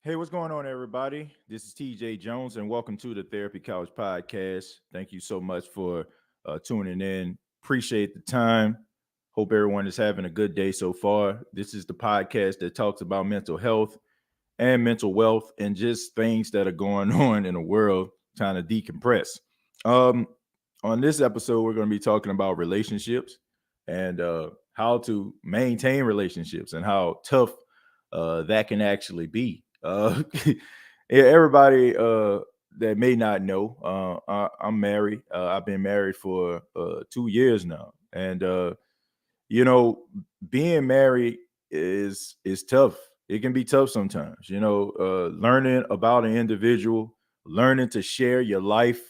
Hey, what's going on, everybody? This is TJ Jones, and welcome to the Therapy Couch Podcast. Thank you so much for tuning in. Appreciate the time. Hope everyone is having a good day so far. This is the podcast that talks about mental health and mental wealth and just things that are going on in the world, trying to decompress. Um, on this episode, we're going to be talking about relationships and how to maintain relationships and how tough that can actually be. Yeah, everybody that may not know, I'm married. I've been married for 2 years now, and you know, being married is tough. It can be tough sometimes. Learning about an individual, learning to share your life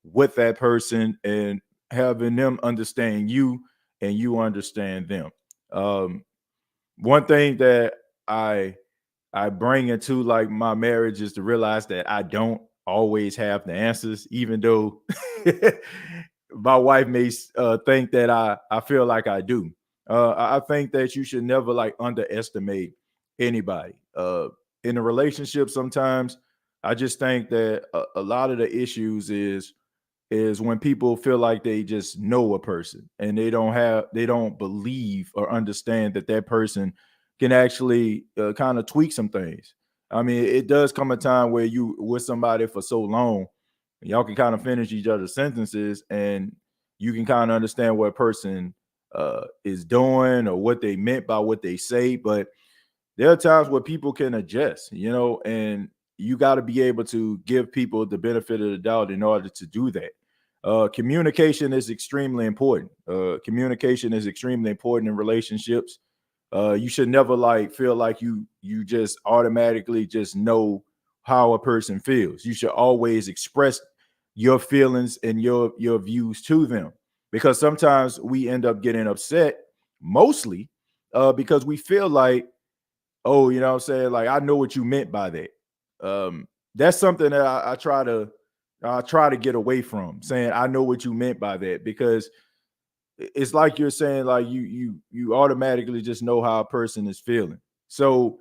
with that person, and having them understand you and you understand them. Um, One thing that I I bring into like my marriage is to realize that I don't always have the answers, even though my wife may think that I feel like I do. I think that you should never like underestimate anybody. In a relationship, sometimes I just think that a lot of the issues is when people feel like they just know a person and they don't believe or understand that that person can actually kind of tweak some things. I mean, it does come a time where you with somebody for so long, y'all can kind of finish each other's sentences and you can kind of understand what a person is doing or what they meant by what they say. But there are times where people can adjust, and you got to be able to give people the benefit of the doubt in order to do that. Communication is extremely important. Communication is extremely important in relationships. You should never like feel like you just automatically just know how a person feels. You should always express your feelings and your views to them, because sometimes we end up getting upset, mostly because we feel like, oh, what I'm saying? Like, I know what you meant by that. That's something that I try to get away from, saying I know what you meant by that, because it's like you're saying like you automatically just know how a person is feeling. So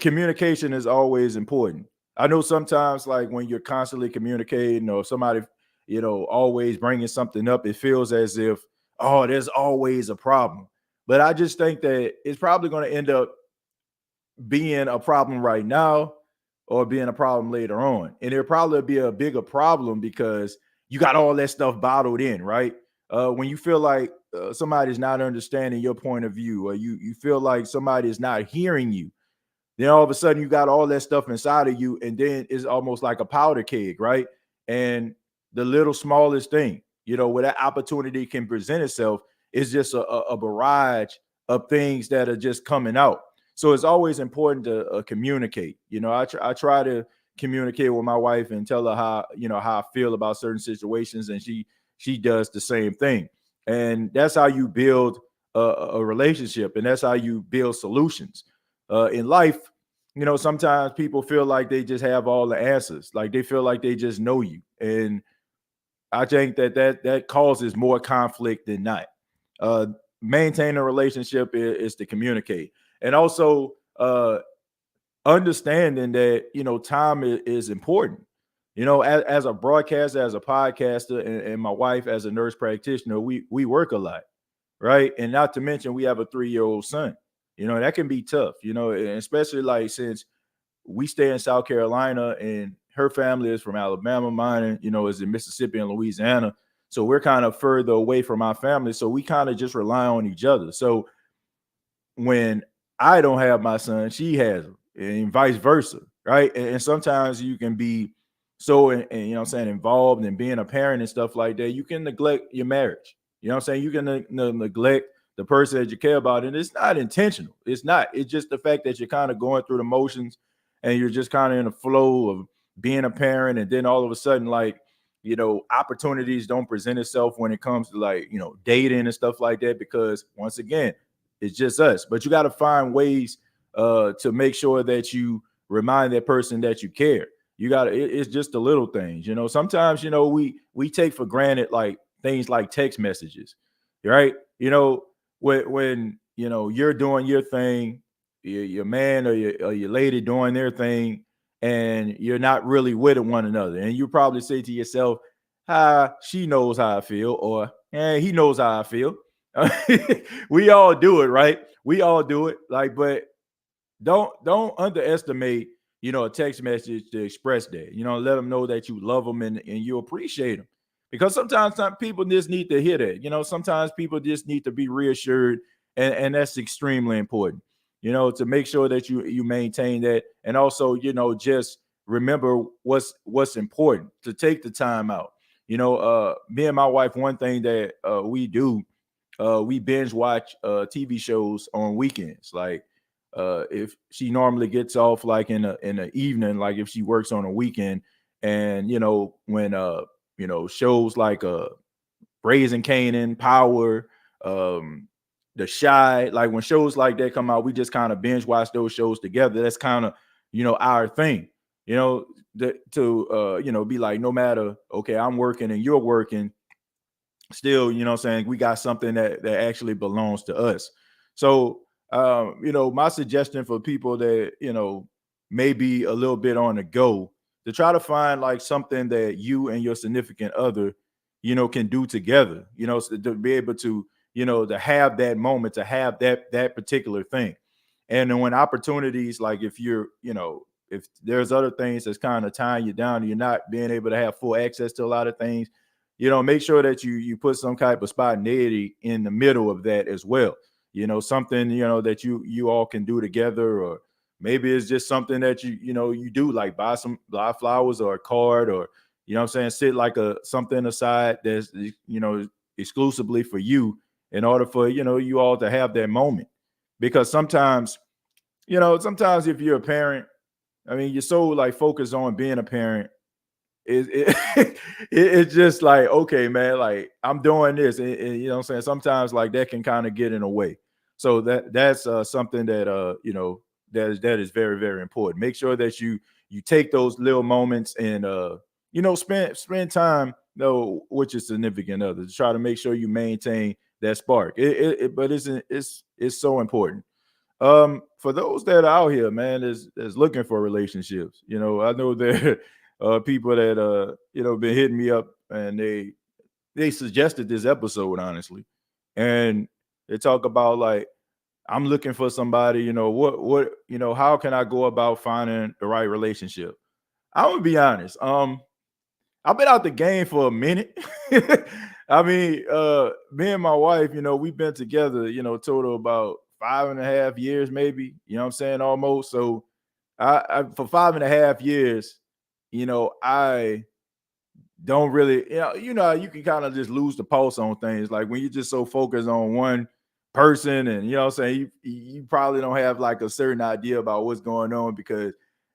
communication is always important. I know sometimes like when you're constantly communicating or somebody, always bringing something up, it feels as if, oh, there's always a problem. But I just think that it's probably going to end up being a problem right now or being a problem later on. And it'll probably be a bigger problem because you got all that stuff bottled in, right? When you feel like somebody's not understanding your point of view, or you feel like somebody is not hearing you, then all of a sudden you got all that stuff inside of you, and then it's almost like a powder keg, right? And the little smallest thing, where that opportunity can present itself, is just a barrage of things that are just coming out. So it's always important to communicate. I try to communicate with my wife and tell her how I feel about certain situations, and she does the same thing. And that's how you build a relationship, and that's how you build solutions in life. Sometimes people feel like they just have all the answers, like they feel like they just know you, and I think that causes more conflict than not. uh Maintain a relationship is to communicate, and also understanding that time is important. As a broadcaster, as a podcaster, and my wife as a nurse practitioner, we work a lot, right? And not to mention we have a 3-year-old son. That can be tough, and especially like since we stay in South Carolina and her family is from Alabama, mine, is in Mississippi and Louisiana. So we're kind of further away from our family. So we kind of just rely on each other. So when I don't have my son, she has him, and vice versa, right? And sometimes you can be so, involved in being a parent and stuff like that, you can neglect your marriage. You can neglect the person that you care about, and it's not intentional. It's not. It's just the fact that you're kind of going through the motions, and you're just kind of in a flow of being a parent, and then all of a sudden, like, opportunities don't present itself when it comes to like dating and stuff like that, because once again, it's just us. But you got to find ways to make sure that you remind that person that you care. You got to. It's just the little things. Sometimes we take for granted like things like text messages, right? When you're doing your thing, your man or your lady doing their thing, and you're not really with one another, and you probably say to yourself, she knows how I feel, or he knows how I feel. We all do it, right? We all do it. Like, but don't underestimate, a text message to express that. Let them know that you love them, and you appreciate them, because sometimes some people just need to hear that. Sometimes people just need to be reassured, and that's extremely important. To make sure that you maintain that, and also, just remember what's important, to take the time out. Me and my wife, one thing that we do, we binge watch TV shows on weekends. Like, if she normally gets off like in the evening, like if she works on a weekend, and when shows like Raising Canaan, Power, um, The Shy, like when shows like that come out, we just kind of binge watch those shows together. That's kind of our thing. To be like, no matter, okay, I'm working and you're working, still, what I'm saying, we got something that actually belongs to us. So, my suggestion for people that, may be a little bit on the go, to try to find like something that you and your significant other, can do together, so to be able to, to have that moment, to have that particular thing. And then when opportunities, like if you're, if there's other things that's kind of tying you down, and you're not being able to have full access to a lot of things, make sure that you put some type of spontaneity in the middle of that as well. Something, that you all can do together, or maybe it's just something that you do, like buy flowers or a card, or what I'm saying, sit like a something aside that's exclusively for you, in order for you all to have that moment. Because sometimes if you're a parent, I mean, you're so like focused on being a parent, it's just like, okay, man, like I'm doing this, and what I'm saying, sometimes like that can kind of get in the way. So that's something that that is very, very important. Make sure that you take those little moments, and spend time, with your significant other, to try to make sure you maintain that spark. But it's so important. For those that are out here, man, is looking for relationships. I know there people that been hitting me up, and they suggested this episode, honestly, and they talk about like, I'm looking for somebody. How can I go about finding the right relationship? I'm gonna be honest. I've been out the game for a minute. I mean, me and my wife, we've been together, total about 5.5 years, maybe, what I'm saying, almost. So I for 5.5 years, I don't really, you can kind of just lose the pulse on things. Like when you're just so focused on one person, and what I'm saying, you probably don't have like a certain idea about what's going on, because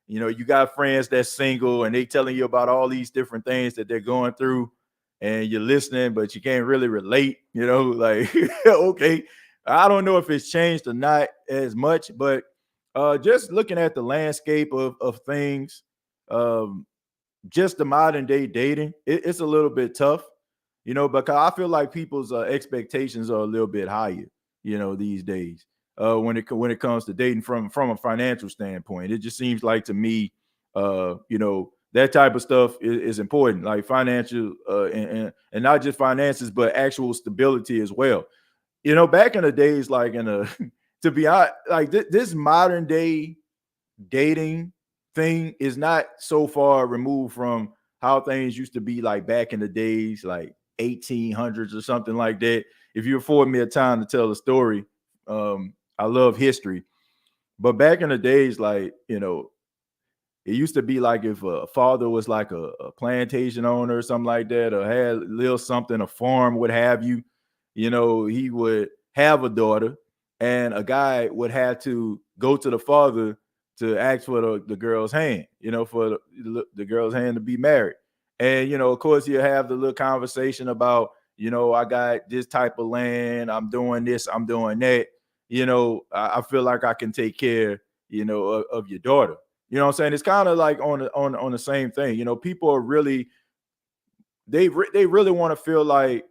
you got friends that's single, and they telling you about all these different things that they're going through, and you're listening, but you can't really relate, like okay, I don't know if it's changed or not as much, but just looking at the landscape of things, um, just the modern day dating, it's a little bit tough, because I feel like people's expectations are a little bit higher, these days. When it comes to dating from a financial standpoint, it just seems like to me, that type of stuff is important, like financial, and not just finances, but actual stability as well. Back in the days, like in a to be honest, like this modern day dating thing is not so far removed from how things used to be, like back in the days, like 1800s or something like that. If you afford me a time to tell a story, I love history. But back in the days, like, it used to be like if a father was like a plantation owner or something like that, or had a little something, a farm, what have you, he would have a daughter, and a guy would have to go to the father to ask for the girl's hand, for the girl's hand to be married. And, of course, you have the little conversation about, I got this type of land, I'm doing this, I'm doing that. I feel like I can take care, of your daughter. You know what I'm saying? It's kind of like on the same thing. People are really, they really want to feel like,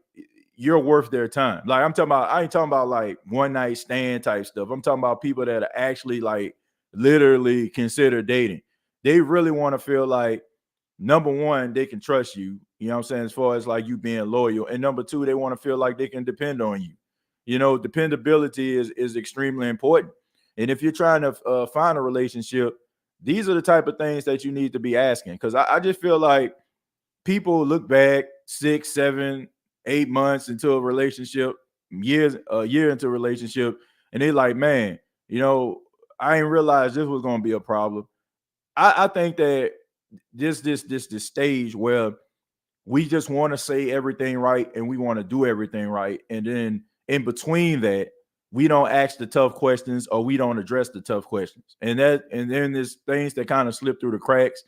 you're worth their time. Like I'm talking about, I ain't talking about like one night stand type stuff. I'm talking about people that are actually like literally consider dating. They really want to feel like number one, they can trust you, you know what I'm saying, as far as like you being loyal. And number two, they want to feel like they can depend on you. You know, dependability is extremely important. And if you're trying to find a relationship, these are the type of things that you need to be asking. Because I just feel like people look back 6, 7, 8 months into a relationship, a year into a relationship, and they like, man, you know, I didn't realize this was going to be a problem. I think that this stage where we just want to say everything right and we want to do everything right, and then in between that, we don't ask the tough questions or we don't address the tough questions, and then there's things that kind of slip through the cracks.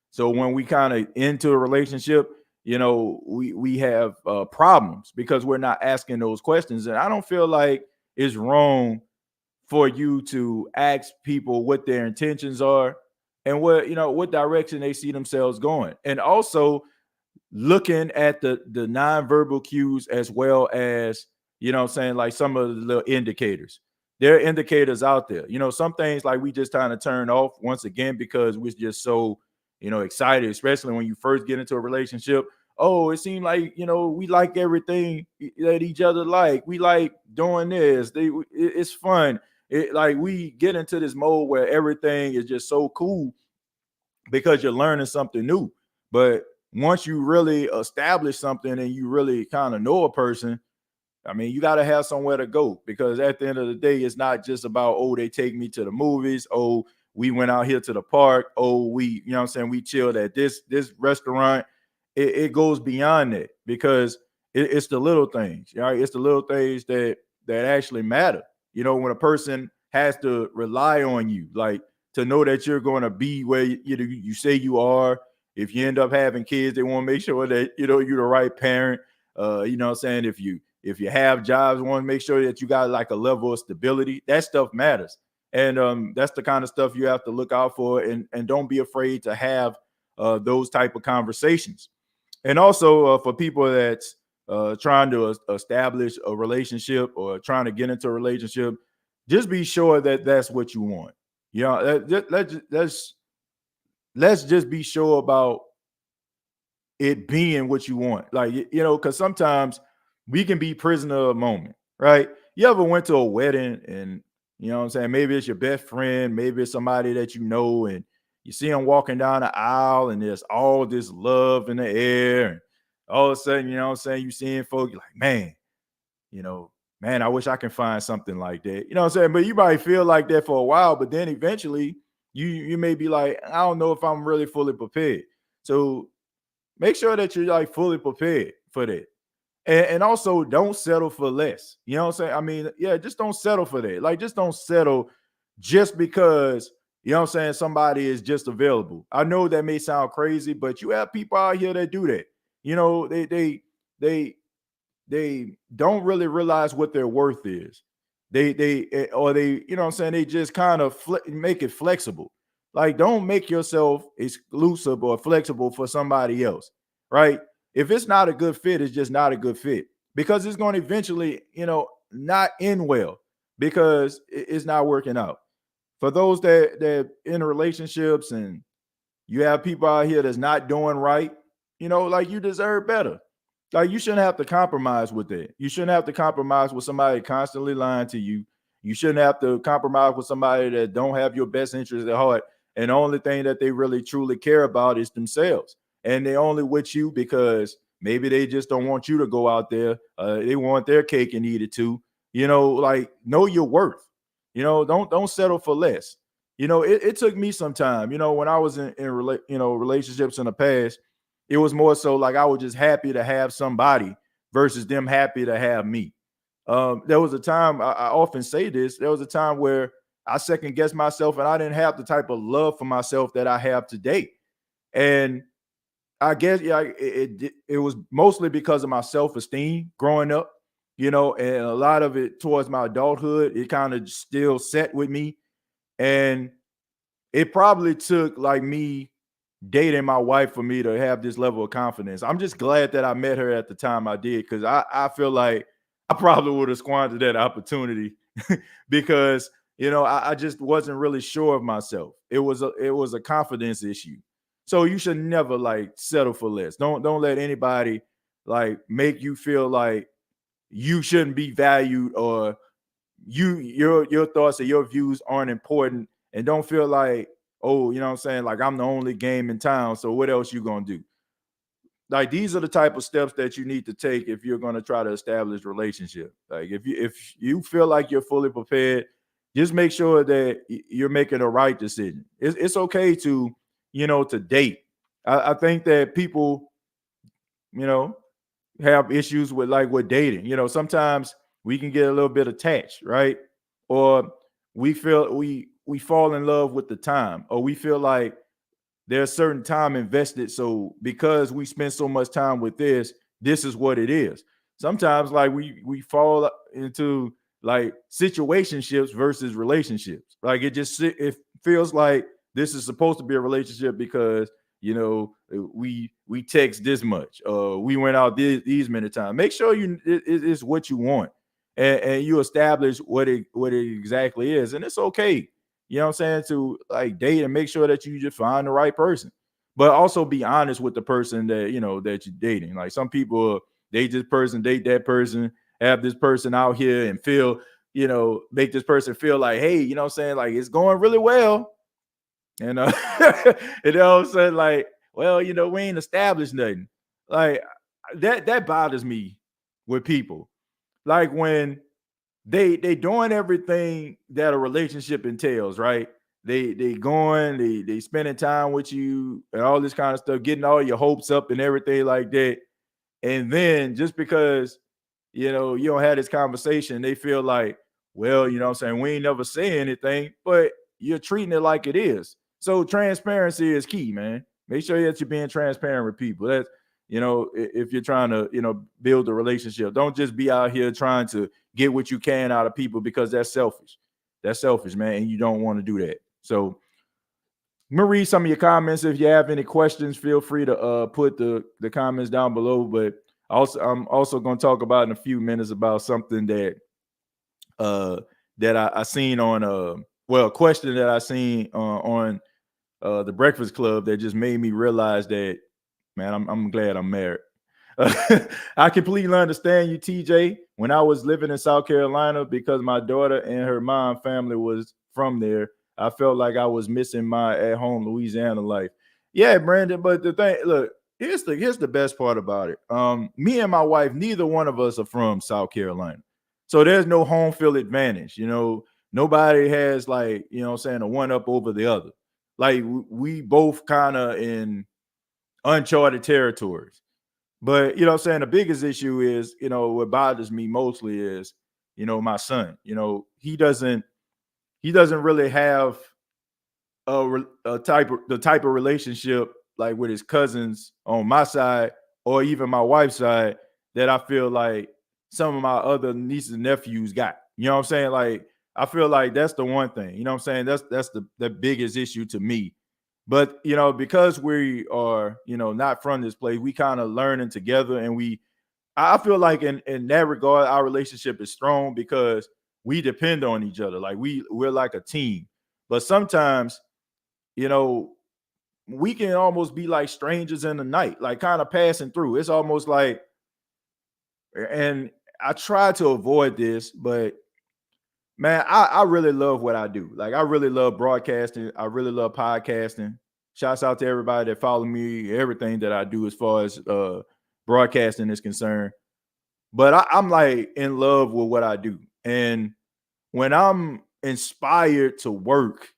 So when we kind of into a relationship, you know, we have problems because we're not asking those questions. And I don't feel like it's wrong for you to ask people what their intentions are and what, you know, what direction they see themselves going. And also looking at the nonverbal cues as well as, you know what I'm saying, like some of the little indicators. There are indicators out there. You know, some things like we just kind of turn off once again because we're just so, you know, excited, especially when you first get into a relationship. Oh, it seemed like, you know, we like everything that each other like. We like doing this. It's fun. Like we get into this mode where everything is just so cool because you're learning something new. But once you really establish something and you really kind of know a person, I mean, you got to have somewhere to go because at the end of the day, it's not just about, oh, they take me to the movies. Oh, we went out here to the park. Oh, we, you know what I'm saying, we chilled at this restaurant. It goes beyond that because it's the little things, right? It's the little things that actually matter. You know, when a person has to rely on you, like to know that you're going to be where you say you are. If you end up having kids, they want to make sure that, you know, you're the right parent. You know what I'm saying? If you have jobs, want to make sure that you got like a level of stability. That stuff matters. And that's the kind of stuff you have to look out for, and don't be afraid to have those type of conversations. And also for people that's trying to establish a relationship or trying to get into a relationship, just be sure that that's what you want. You know, let's just be sure about it being what you want. Like, you know, because sometimes we can be prisoner of a moment, right? You ever went to a wedding and, you know what I'm saying, maybe it's your best friend, maybe it's somebody that you know, and you see them walking down the aisle and there's all this love in the air. And all of a sudden, you know what I'm saying, you seeing folk, you're like, man, you know, man, I wish I can find something like that. You know what I'm saying? But you might feel like that for a while, but then eventually you may be like, I don't know if I'm really fully prepared. So make sure that you're like fully prepared for that. And also don't settle for less. You know what I'm saying? I mean, yeah, just don't settle for that. Like, just don't settle just because, you know what I'm saying, somebody is just available. I know that may sound crazy, but you have people out here that do that. You know, they they don't really realize what their worth is. Or they, you know what I'm saying, they just kind of make it flexible. Like, don't make yourself exclusive or flexible for somebody else, right? If it's not a good fit, it's just not a good fit because it's going to eventually, you know, not end well because it's not working out. For those that in relationships and you have people out here that's not doing right, you know, like, you deserve better. Like, you shouldn't have to compromise with that. You shouldn't have to compromise with somebody constantly lying to you. You shouldn't have to compromise with somebody that don't have your best interest at heart. And the only thing that they really truly care about is themselves. And they only with you because maybe they just don't want you to go out there. They want their cake and eat it too. You know, like, know your worth. You know, don't settle for less. You know, it took me some time. You know, when I was in relationships in the past, it was more so like I was just happy to have somebody versus them happy to have me. There was a time, I often say this, there was a time where I second guessed myself and I didn't have the type of love for myself that I have today. And I guess, yeah, it was mostly because of my self-esteem growing up, you know, and a lot of it towards my adulthood, it kind of still set with me. And it probably took like me dating my wife for me to have this level of confidence. I'm just glad that I met her at the time I did, because I feel like I probably would have squandered that opportunity because I just wasn't really sure of myself. It was a confidence issue. So you should never like settle for less. Don't let anybody like make you feel like you shouldn't be valued, or your thoughts or your views aren't important, and don't feel like, oh, you know what I'm saying, like I'm the only game in town, so what else you gonna do? Like these are the type of steps that you need to take if you're going to try to establish relationship. Like if you feel like you're fully prepared, just make sure that you're making the right decision. It's okay to to date. I think that people you know have issues with dating. Sometimes we can get a little bit attached, right? Or we fall in love with the time, or we feel like there's certain time invested. So because we spend so much time with this is what it is. Sometimes like we fall into like situationships versus relationships. Like it feels like this is supposed to be a relationship because we text this much, we went out these many times. Make sure it's what you want, and you establish what it exactly is, and it's okay, what I'm saying, to like date and make sure that you just find the right person. But also be honest with the person that you're dating. Like some people date this person, date that person, have this person out here and make this person feel like, hey, what I'm saying, like it's going really well. And and all of a sudden, like, well, we ain't established nothing. Like that bothers me with people. Like when they doing everything that a relationship entails, right? They going, they spending time with you and all this kind of stuff, getting all your hopes up and everything like that. And then just because you don't have this conversation, they feel like, well, what I'm saying, we ain't never say anything, but you're treating it like it is. So transparency is key, man. Make sure that you're being transparent with people. That's if you're trying to build a relationship, don't just be out here trying to get what you can out of people, because that's selfish. That's selfish, man, and you don't want to do that. So I'm gonna read some of your comments. If you have any questions, feel free to put the comments down below. But I'm also gonna talk about in a few minutes about something uh that I seen on a question that I seen on the Breakfast Club that just made me realize that, man, I'm glad I'm married. I completely understand you, TJ. When I was living in South Carolina, because my daughter and her mom family was from there, I felt like I was missing my at home Louisiana life. Yeah, Brandon. But the thing, look, here's the best part about it. Me and my wife, neither one of us are from South Carolina, so there's no home field advantage. Nobody has like what I'm saying, a one up over the other. Like we both kind of in uncharted territories. But what I'm saying, the biggest issue is, what bothers me mostly is, my son. He doesn't really have the type of relationship like with his cousins on my side, or even my wife's side, that I feel like some of my other nieces and nephews got. You know what I'm saying? Like I feel like that's the one thing. You know what I'm saying? That's the biggest issue to me. But because we are not from this place, we kind of learning together, and I feel like in that regard, our relationship is strong because we depend on each other. Like we're like a team. But sometimes, you know, we can almost be like strangers in the night, like kind of passing through. It's almost like, and I try to avoid this, but man, I really love what I do. Like I really love broadcasting. I really love podcasting. Shouts out to everybody that follow me, everything that I do as far as broadcasting is concerned. But I'm like in love with what I do. And when I'm inspired to work,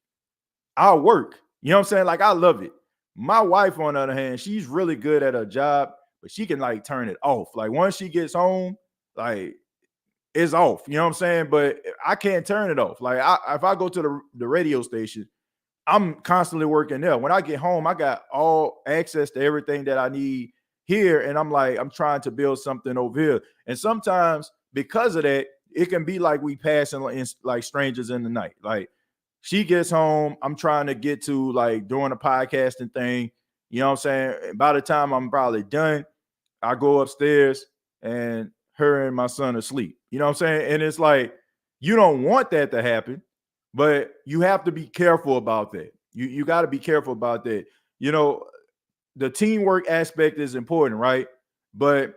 I'll work. You know what I'm saying? Like I love it. My wife, on the other hand, she's really good at her job, but she can like turn it off. Like once she gets home, like it's off. You know what I'm saying? But I can't turn it off. Like if I go to the radio station, I'm constantly working there. When I get home, I got all access to everything that I need here. And I'm trying to build something over here. And sometimes because of that, it can be like we passing like strangers in the night. Like she gets home, I'm trying to get to like doing a podcasting thing. You know what I'm saying? By the time I'm probably done, I go upstairs and her and my son are asleep. You know what I'm saying? And it's like you don't want that to happen, but you have to be careful about that. You got to be careful about that. You know, the teamwork aspect is important, right? But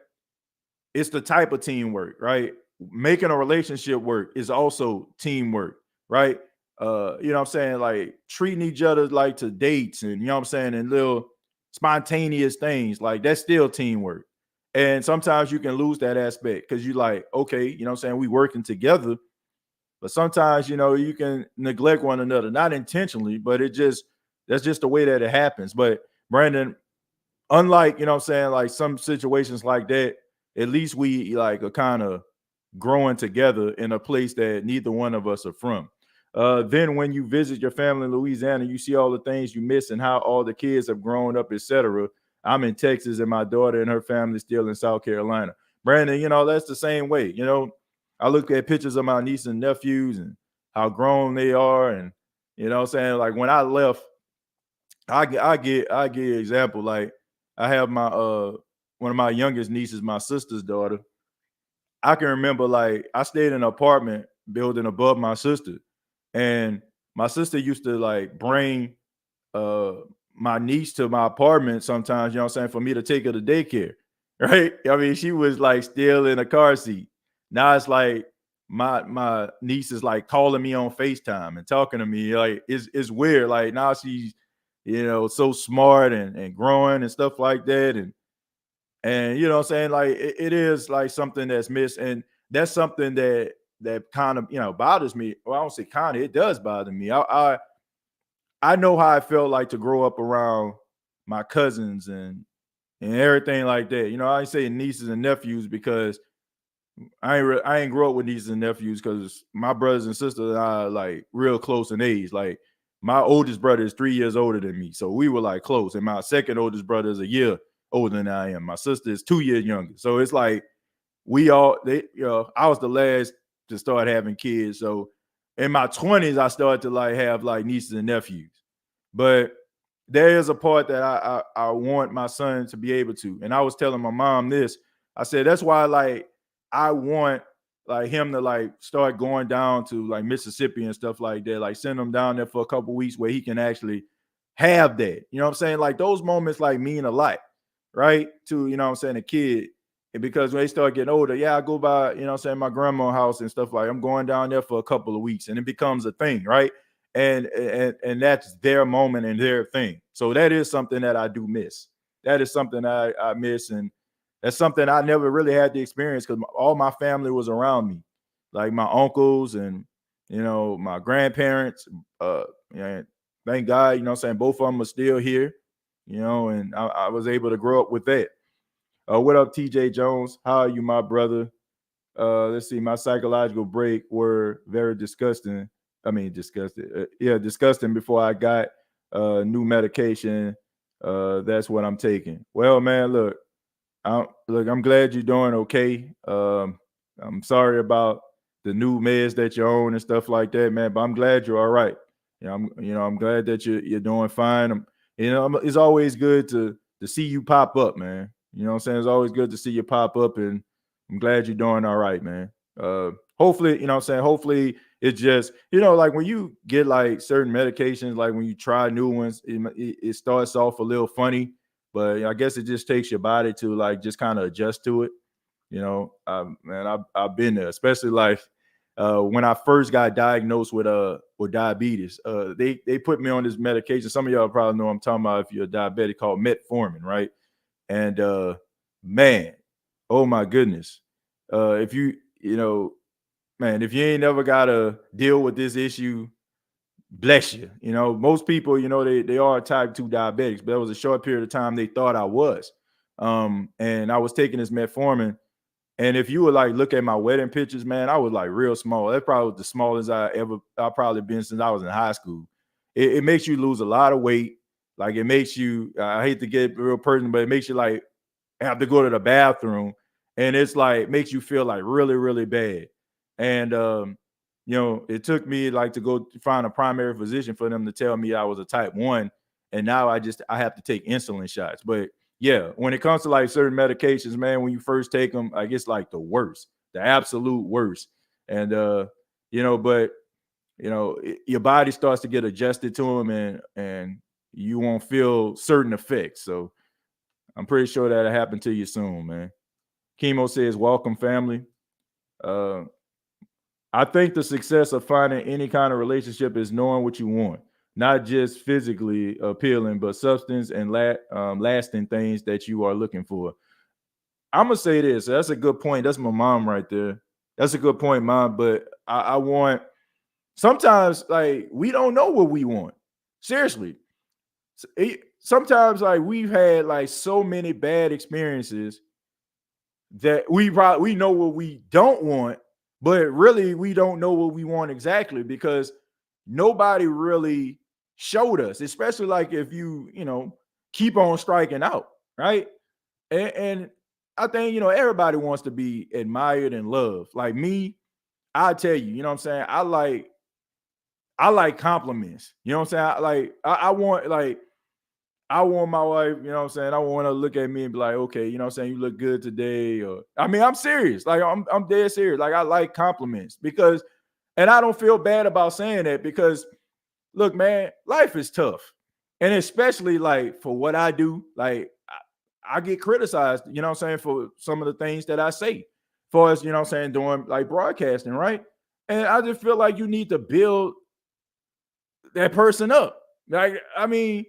it's the type of teamwork, right? Making a relationship work is also teamwork, right? You know what I'm saying? Like treating each other like to dates and you know what I'm saying, and little spontaneous things, like that's still teamwork. And sometimes you can lose that aspect because you like, okay, you know what I'm saying, we working together, but sometimes, you know, you can neglect one another, not intentionally, but it just that's just the way that it happens. But Brandon, unlike, you know what I'm saying, like some situations like that, at least we like are kind of growing together in a place that neither one of us are from. Then when you visit your family in Louisiana, you see all the things you miss and how all the kids have grown up, etc. I'm in Texas and my daughter and her family still in South Carolina. Brandon, you know, that's the same way. You know, I look at pictures of my nieces and nephews and how grown they are. And, you know what I'm saying? Like when I left, I get example. Like I have my one of my youngest nieces, my sister's daughter. I can remember like I stayed in an apartment building above my sister, and my sister used to like bring uh my niece to my apartment sometimes, you know what I'm saying, for me to take her to daycare. Right? I mean, she was like still in a car seat. Now it's like my niece is like calling me on FaceTime and talking to me. Like it's weird. Like now she's, you know, so smart and growing and stuff like that. And you know what I'm saying? Like it is like something that's missed. And that's something that kind of, you know, bothers me. Well, I don't say kind of, it does bother me. I know how I felt like to grow up around my cousins and everything like that. You know, I say nieces and nephews because I ain't grow up with nieces and nephews because my brothers and sisters are like real close in age. Like my oldest brother is 3 years older than me, so we were like close. And my second oldest brother is a year older than I am. My sister is 2 years younger, so it's like we all they, you know, I was the last to start having kids. So in my 20s, I started to like have like nieces and nephews. But there is a part that I want my son to be able to. And I was telling my mom this. I said that's why like I want like him to like start going down to like Mississippi and stuff like that. Like send him down there for a couple weeks where he can actually have that. You know what I'm saying? Like those moments like mean a lot, right? To, you know what I'm saying, a kid. And because when they start getting older, yeah, I go by, you know what I'm saying, my grandma's house and stuff like I'm going down there for a couple of weeks and it becomes a thing, right? And that's their moment and their thing. So that is something that I do miss. That is something I miss, and that's something I never really had the experience because all my family was around me, like my uncles and, you know, my grandparents. And thank God, you know what I'm saying, both of them are still here, you know, and I was able to grow up with that. What up, TJ Jones? How are you, my brother? Let's see. My psychological break were very disgusting. I mean, disgusting. Yeah, disgusting. Before I got new medication, that's what I'm taking. Well, man, I'm glad you're doing okay. I'm sorry about the new meds that you're on and stuff like that, man. But I'm glad you're all right. I'm glad that you're doing fine. It's always good to see you pop up, man. You know what I'm saying? It's always good to see you pop up, and I'm glad you're doing all right, man. Hopefully, you know what I'm saying? Hopefully it's just, you know, like when you get like certain medications, like when you try new ones, it starts off a little funny, but I guess it just takes your body to like just kind of adjust to it. You know, man, I've been there, especially like when I first got diagnosed with diabetes. They put me on this medication. Some of y'all probably know what I'm talking about if you're a diabetic, called metformin, right? And man, oh my goodness, if you know, man, if you ain't never got to deal with this issue, bless you. You know, most people, you know, they are type 2 diabetics, but there was a short period of time they thought I was. And I was taking this metformin. And if you would like look at my wedding pictures, man, I was like real small. That probably was the smallest I probably been since I was in high school. It makes you lose a lot of weight. Like it makes you, I hate to get real personal, but it makes you like have to go to the bathroom, and it's like makes you feel like really really bad. And you know, it took me like to go find a primary physician for them to tell me I was a type 1. and now I have to take insulin shots. But yeah, when it comes to like certain medications, man, when you first take them, like it's like the worst, the absolute worst. And but your body starts to get adjusted to them, and you won't feel certain effects. So I'm pretty sure that'll happen to you soon, man. Chemo says, welcome, family. Uh, I think the success of finding any kind of relationship is knowing what you want, not just physically appealing, but substance and lasting things that you are looking for. I'm gonna say this. That's a good point. That's my mom right there. That's a good point, mom. But I want sometimes like we don't know what we want. Seriously, sometimes like we've had like so many bad experiences that we know what we don't want, but really we don't know what we want exactly because nobody really showed us, especially like if you keep on striking out, right? And I think everybody wants to be admired and loved. Like me, I tell you, you know what I'm saying? I like compliments. You know what I'm saying? I want my wife, you know what I'm saying? I want her to look at me and be like, okay, you know what I'm saying? You look good today. Or I mean, I'm serious. Like I'm dead serious. Like I like compliments because, and I don't feel bad about saying that because look, man, life is tough. And especially like for what I do, like I get criticized, you know what I'm saying, for some of the things that I say for us, you know what I'm saying, doing like broadcasting, right? And I just feel like you need to build that person up. Like, I mean,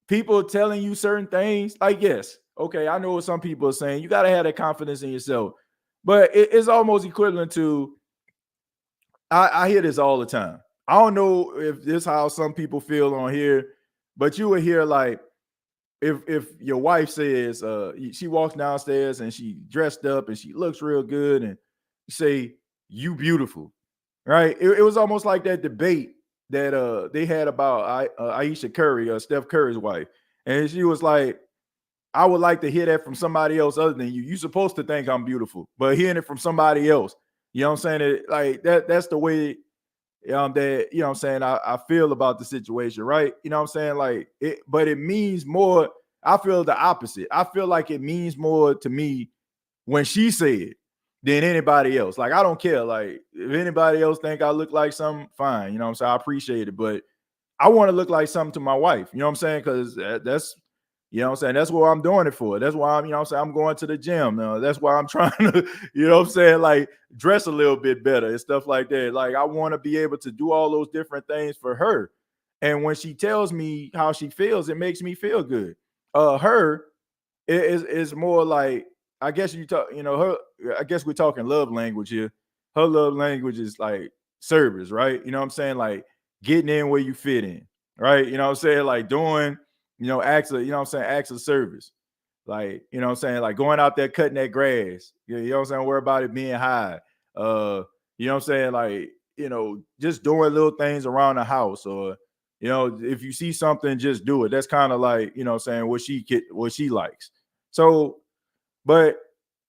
people telling you certain things, like, yes, okay, I know what some people are saying. You got to have that confidence in yourself. But it's almost equivalent to, I hear this all the time. I don't know if this is how some people feel on here, but you will hear like, if your wife says she walks downstairs and she dressed up and she looks real good and you say, you beautiful, right? It was almost like that debate that they had about Aisha Curry, Steph Curry's wife. And she was like, I would like to hear that from somebody else other than you. You're supposed to think I'm beautiful, but hearing it from somebody else, you know what I'm saying? Like that's the way that you know what I'm saying I feel about the situation, right? You know what I'm saying? Like it, but it means more. I feel the opposite. I feel like it means more to me when she said than anybody else. Like I don't care. Like if anybody else think I look like something, fine. You know what I'm saying? I appreciate it, but I want to look like something to my wife. You know what I'm saying? Because that's you know what I'm saying? That's what I'm doing it for. That's why I'm saying, I'm going to the gym. That's why I'm trying to, you know what I'm saying, like dress a little bit better and stuff like that. Like I want to be able to do all those different things for her. And when she tells me how she feels, it makes me feel good. Her is more like, I guess you talk, her, I guess we're talking love language here. Her love language is like service, right? You know what I'm saying? Like getting in where you fit in, right? You know what I'm saying? Like doing, acts of, acts of service. Like, you know what I'm saying? Like going out there cutting that grass. You know what I'm saying? Worry about it being high. You know what I'm saying? Like, just doing little things around the house, or, if you see something, just do it. That's kind of like, you know what I'm saying, what she likes. So, but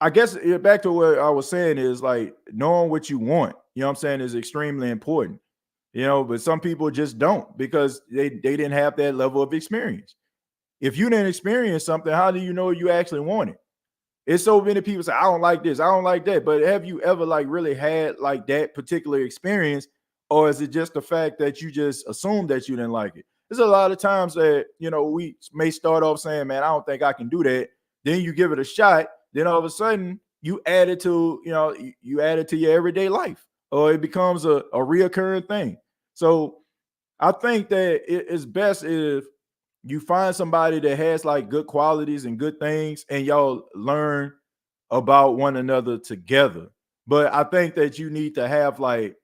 I guess back to what I was saying is like knowing what you want, you know what I'm saying, is extremely important. But some people just don't because they didn't have that level of experience. If you didn't experience something, how do you know you actually want it? It's so many people say, I don't like this, I don't like that. But have you ever like really had like that particular experience? Or is it just the fact that you just assumed that you didn't like it? There's a lot of times that, we may start off saying, man, I don't think I can do that. Then you give it a shot. Then all of a sudden you add it to, you add it to your everyday life, or it becomes a reoccurring thing. So I think that it's best if you find somebody that has like good qualities and good things and y'all learn about one another together. But I think that you need to have like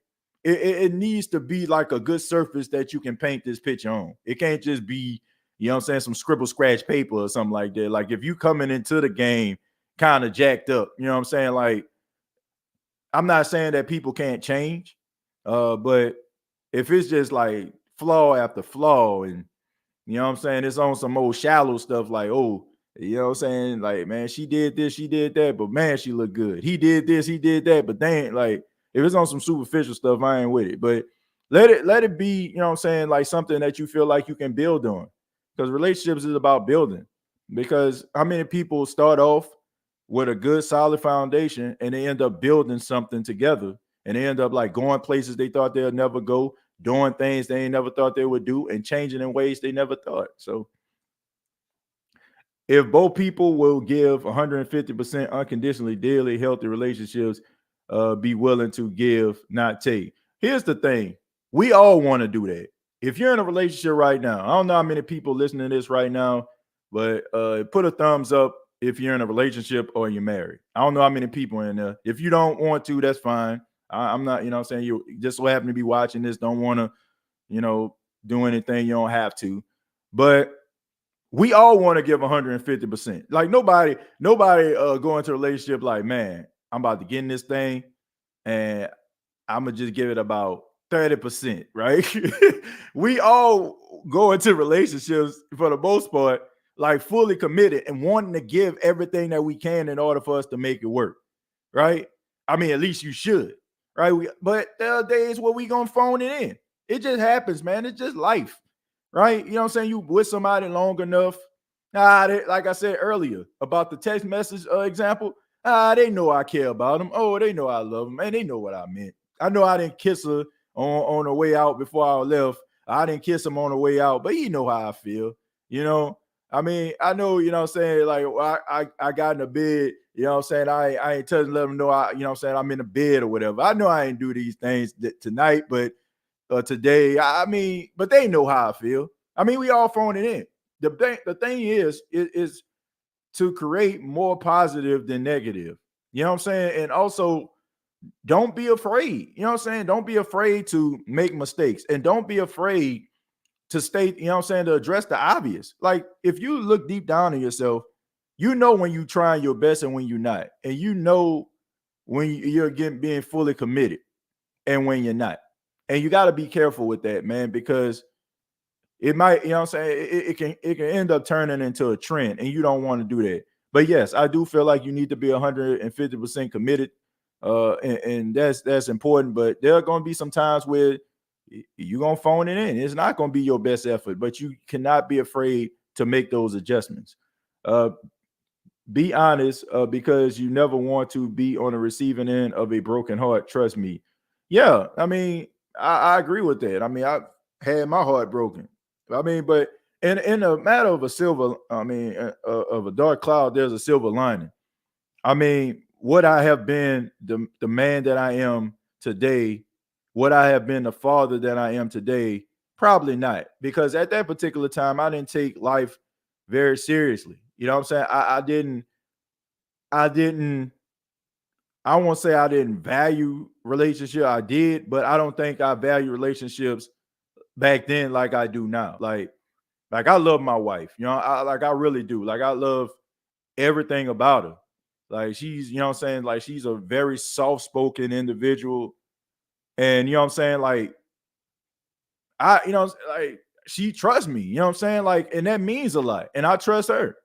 it needs to be like a good surface that you can paint this picture on. It can't just be, you know what I'm saying, some scribble scratch paper or something like that. Like if you coming into the game kind of jacked up, you know what I'm saying? Like I'm not saying that people can't change, but if it's just like flaw after flaw and you know what I'm saying, it's on some old shallow stuff like, oh, you know what I'm saying? Like, man, she did this, she did that, but man, she looked good. He did this, he did that, but they ain't like, if it's on some superficial stuff, I ain't with it. But let it be, you know what I'm saying, like something that you feel like you can build on. because relationships is about building. Because how many people start off with a good solid foundation and they end up building something together, and they end up like going places they thought they'd never go, doing things they ain't never thought they would do, and changing in ways they never thought. So if both people will give 150% unconditionally daily, healthy relationships, be willing to give, not take. Here's the thing: we all want to do that. If you're in a relationship right now, I don't know how many people listening to this right now, but put a thumbs up if you're in a relationship or you're married. I don't know how many people in there. If you don't want to, that's fine. I'm not, you know what I'm saying, you just so happen to be watching this, don't want to, you know, do anything, you don't have to. But we all want to give 150%. Like nobody go into a relationship like, man, I'm about to get in this thing and I'm gonna just give it about 30%, right? We all go into relationships for the most part, like fully committed and wanting to give everything that we can in order for us to make it work, right? I mean, at least you should, right? But there are days where we gonna phone it in. It just happens, man. It's just life, right? You know what I'm saying? You with somebody long enough. Like I said earlier about the text message example, they know I care about them. Oh, they know I love them, and they know what I meant. I know I didn't kiss her on the way out before I left. I didn't kiss him on the way out, but he know how I feel. You know, I mean, I know, you know what I'm saying, like I got in the bed, you know what I'm saying? I ain't telling let them know you know what I'm saying, I'm in the bed or whatever. I know I ain't do these things tonight, but today, I mean, but they know how I feel. I mean, we all throwing it in. The thing is to create more positive than negative. You know what I'm saying? And also don't be afraid. You know what I'm saying? Don't be afraid to make mistakes, and don't be afraid to state, you know what I'm saying, to address the obvious. Like if you look deep down in yourself, you know when you trying your best and when you're not. And you know when you're being fully committed and when you're not. And you got to be careful with that, man, because it might, you know what I'm saying, it can end up turning into a trend, and you don't want to do that. But yes, I do feel like you need to be 150% committed. And that's important. But there are going to be some times where you're going to phone it in. It's not going to be your best effort, but you cannot be afraid to make those adjustments. Be honest, because you never want to be on the receiving end of a broken heart. Trust me. Yeah, I mean, I agree with that. I mean, I had my heart broken. I mean, but in a matter of a silver, I mean, of a dark cloud, there's a silver lining. I mean, would I have been the man that I am today? Would I have been the father that I am today? Probably not, because at that particular time, I didn't take life very seriously. You know what I'm saying? I didn't, I won't say I didn't value relationship. I did, but I don't think I value relationships back then like I do now. Like I love my wife, you know, I really do. Like I love everything about her. Like she's, you know what I'm saying? Like she's a very soft-spoken individual. And you know what I'm saying? Like you know, like she trusts me, you know what I'm saying? Like, and that means a lot. And I trust her.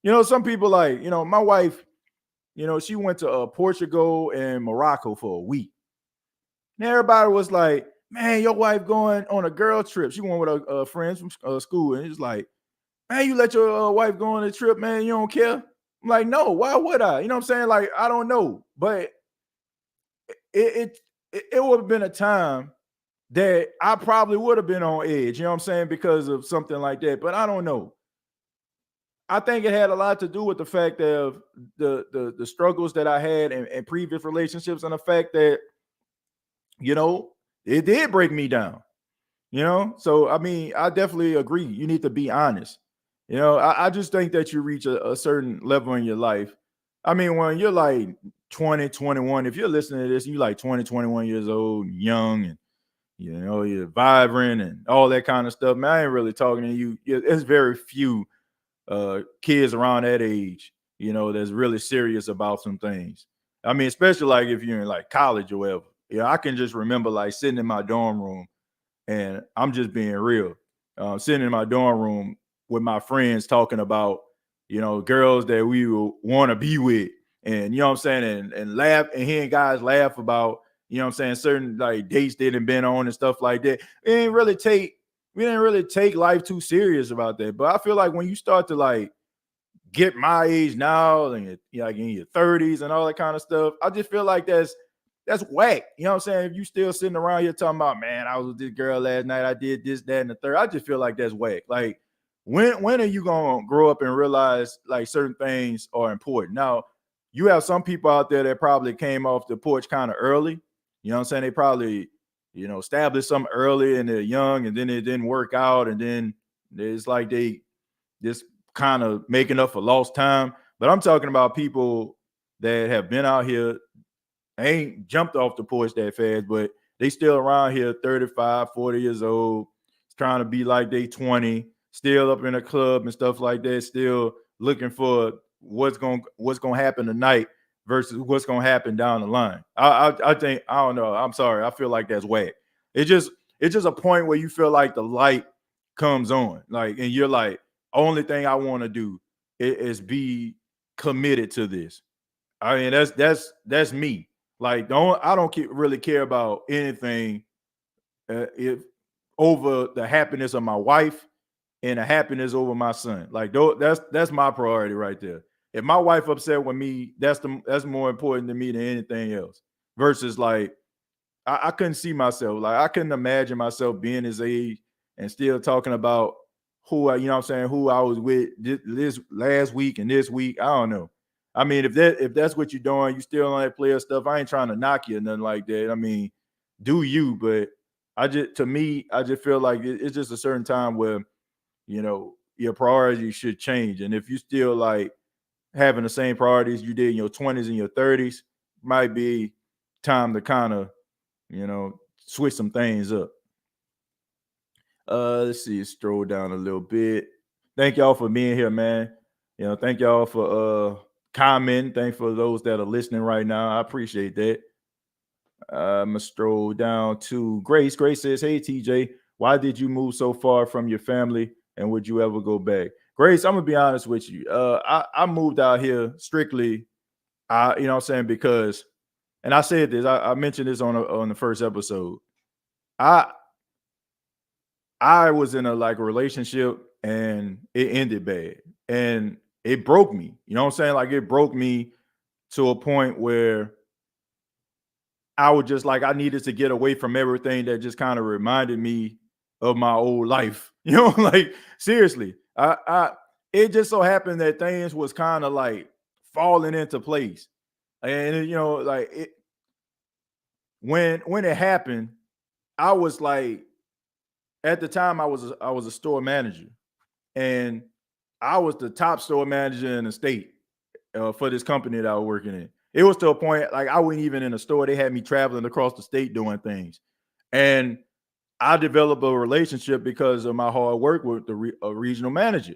You know, some people like, you know, my wife, you know, she went to Portugal and Morocco for a week. And everybody was like, man, your wife going on a girl trip. She went with her friends from school. And it's like, man, you let your wife go on a trip, man. You don't care. I'm like, no, why would I? You know what I'm saying? Like, I don't know. But it would have been a time that I probably would have been on edge, you know what I'm saying, because of something like that. But I don't know. I think it had a lot to do with the fact of the struggles that I had in previous relationships, and the fact that, you know, it did break me down. You know, so I mean, I definitely agree. You need to be honest. You know, I just think that you reach a certain level in your life. I mean, when you're like 20, 21, if you're listening to this, you like 20, 21 years old, young, and you know, you're vibrant and all that kind of stuff. Man, I ain't really talking to you. It's very few kids around that age, you know, that's really serious about some things. I mean, especially like if you're in like college or whatever. Yeah, I can just remember like sitting in my dorm room, and I'm just being real. Sitting in my dorm room with my friends talking about, you know, girls that we want to be with. And, you know what I'm saying? And laugh and hearing guys laugh about, you know what I'm saying, certain like dates they done been on and stuff like that. It didn't really take we didn't really take life too serious about that. But I feel like when you start to like get my age now and you're like in your 30s and all that kind of stuff, I just feel like that's whack. You know what I'm saying? If you still sitting around here talking about, man, I was with this girl last night, I did this, that, and the third, I just feel like that's whack. Like, when are you gonna grow up and realize like certain things are important? Now, you have some people out there that probably came off the porch kind of early. You know what I'm saying? They probably, established something early and they're young, and then it didn't work out, and then it's like they just kind of making up for lost time. But I'm talking about people that have been out here, ain't jumped off the porch that fast, but they still around here 35, 40 years old, trying to be like they 20, still up in a club and stuff like that, still looking for what's gonna happen tonight versus what's gonna happen down the line. I think, I don't know. I'm sorry. I feel like that's whack. It's just a point where you feel like the light comes on, like, and you're like, only thing I want to do is be committed to this. I mean, that's me. Like, I don't really care about anything if over the happiness of my wife and the happiness over my son. Like, that's my priority right there. If my wife upset with me, that's more important to me than anything else. Versus like, I couldn't see myself. Like, I couldn't imagine myself being his age and still talking about who I was with this last week and this week. I don't know. I mean, if that's what you're doing, you still on that player stuff. I ain't trying to knock you or nothing like that. I mean, do you? But I just feel like it's just a certain time where your priorities should change. And if you still like having the same priorities you did in your 20s and your 30s, might be time to kind of switch some things up. Let's see, stroll down a little bit. Thank y'all for being here, man. Thank y'all for commenting. Thank for those that are listening right now. I appreciate that. I'm gonna stroll down to Grace. Grace says, "Hey TJ, why did you move so far from your family, and would you ever go back?" Grace, I'm gonna be honest with you. I moved out here strictly, you know what I'm saying, because, and I said this, I mentioned this on the first episode. I I was in a like a relationship and it ended bad, and it broke me. You know what I'm saying? Like, it broke me to a point where I was just like, I needed to get away from everything that just kind of reminded me of my old life. Like, seriously. I It just so happened that things was kind of like falling into place. And like, when it happened, I was like, at the time I was a store manager, and I was the top store manager in the state for this company that I was working in. It was to a point like I wasn't even in a store; they had me traveling across the state doing things, and I developed a relationship because of my hard work with a regional manager.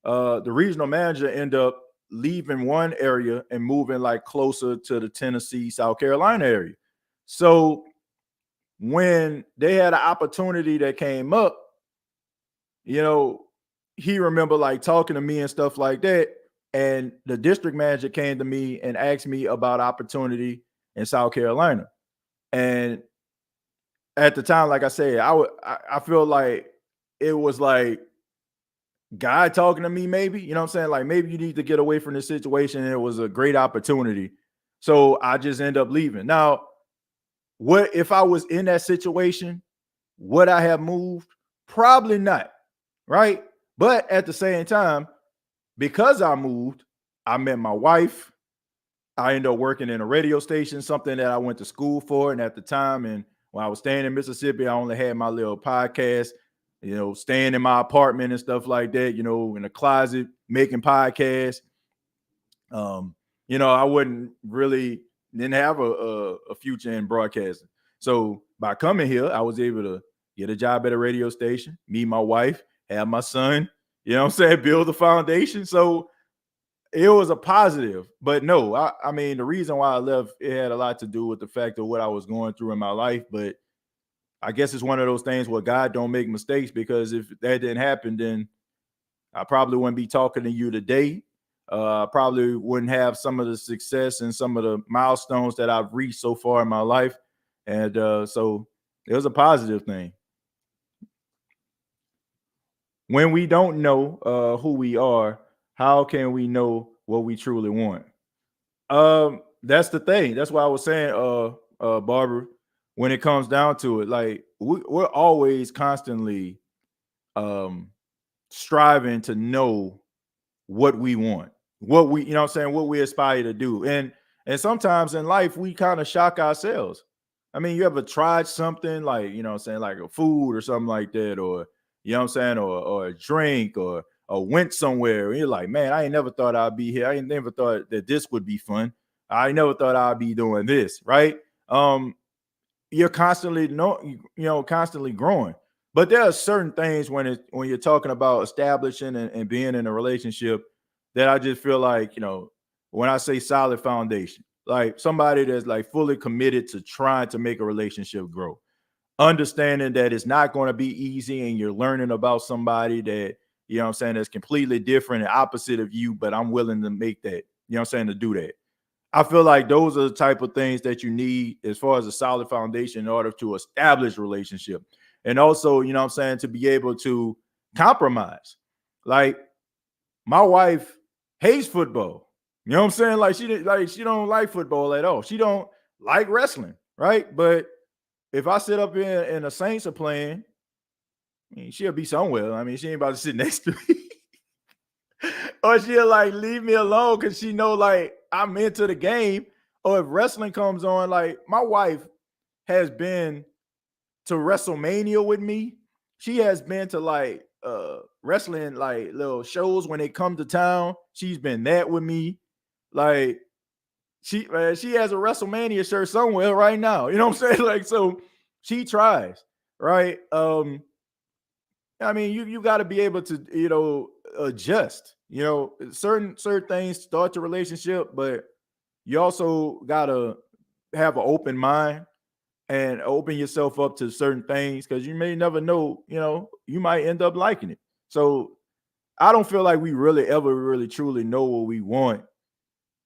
The regional manager ended up leaving one area and moving like closer to the Tennessee, South Carolina area. So when they had an opportunity that came up, you know, he remember like talking to me and stuff like that. And the district manager came to me and asked me about opportunity in South Carolina. And at the time, like I said, I feel like it was like God talking to me, maybe, you know what I'm saying? Like, maybe you need to get away from this situation. And it was a great opportunity. So I just end up leaving. Now, what if I was in that situation? Would I have moved? Probably not. Right. But at the same time, because I moved, I met my wife. I ended up working in a radio station, something that I went to school for. And at the time, and when I was staying in Mississippi, I only had my little podcast, staying in my apartment and stuff like that, in the closet, making podcasts. I wouldn't really didn't have a future in broadcasting. So by coming here, I was able to get a job at a radio station, meet my wife, have my son, build the foundation. So it was a positive. But no, I mean, the reason why I left, it had a lot to do with the fact of what I was going through in my life. But I guess it's one of those things where God don't make mistakes, because if that didn't happen, then I probably wouldn't be talking to you today. I probably wouldn't have some of the success and some of the milestones that I've reached so far in my life. And so it was a positive thing. when we don't know who we are, how can we know what we truly want? That's the thing. That's why I was saying, Barbara, when it comes down to it, like we're always constantly um striving to know what we want, what we, you know what I'm saying, what we aspire to do. And sometimes in life we kind of shock ourselves. I mean, you ever tried something like, you know what I'm saying, like a food or something like that, or you know what I'm saying, or a drink, or went somewhere and you're like, man, I ain't never thought I'd be here. I ain't never thought that this would be fun. I never thought I'd be doing this, right? You're constantly constantly growing. But there are certain things when you're talking about establishing and being in a relationship that I just feel like, when I say solid foundation, like somebody that's like fully committed to trying to make a relationship grow, understanding that it's not going to be easy and you're learning about somebody that, you know what I'm saying, that's completely different and opposite of you, but I'm willing to make that, you know what I'm saying, to do that. I feel like those are the type of things that you need as far as a solid foundation in order to establish relationship. And also, you know what I'm saying, to be able to compromise. Like my wife hates football. You know what I'm saying? She don't like football at all. She don't like wrestling, right? But if I sit up here and the Saints are playing, I mean, she'll be somewhere. I mean, she ain't about to sit next to me. Or she'll like leave me alone because she know like I'm into the game. Or if wrestling comes on, like my wife has been to WrestleMania with me. She has been to like wrestling like little shows when they come to town. She's been that with me. Like she has a WrestleMania shirt somewhere right now. You know what I'm saying? Like, so she tries, right? I mean, you got to be able to, adjust. Certain things start the relationship, but you also got to have an open mind and open yourself up to certain things because you may never know, you might end up liking it. So I don't feel like we really ever really truly know what we want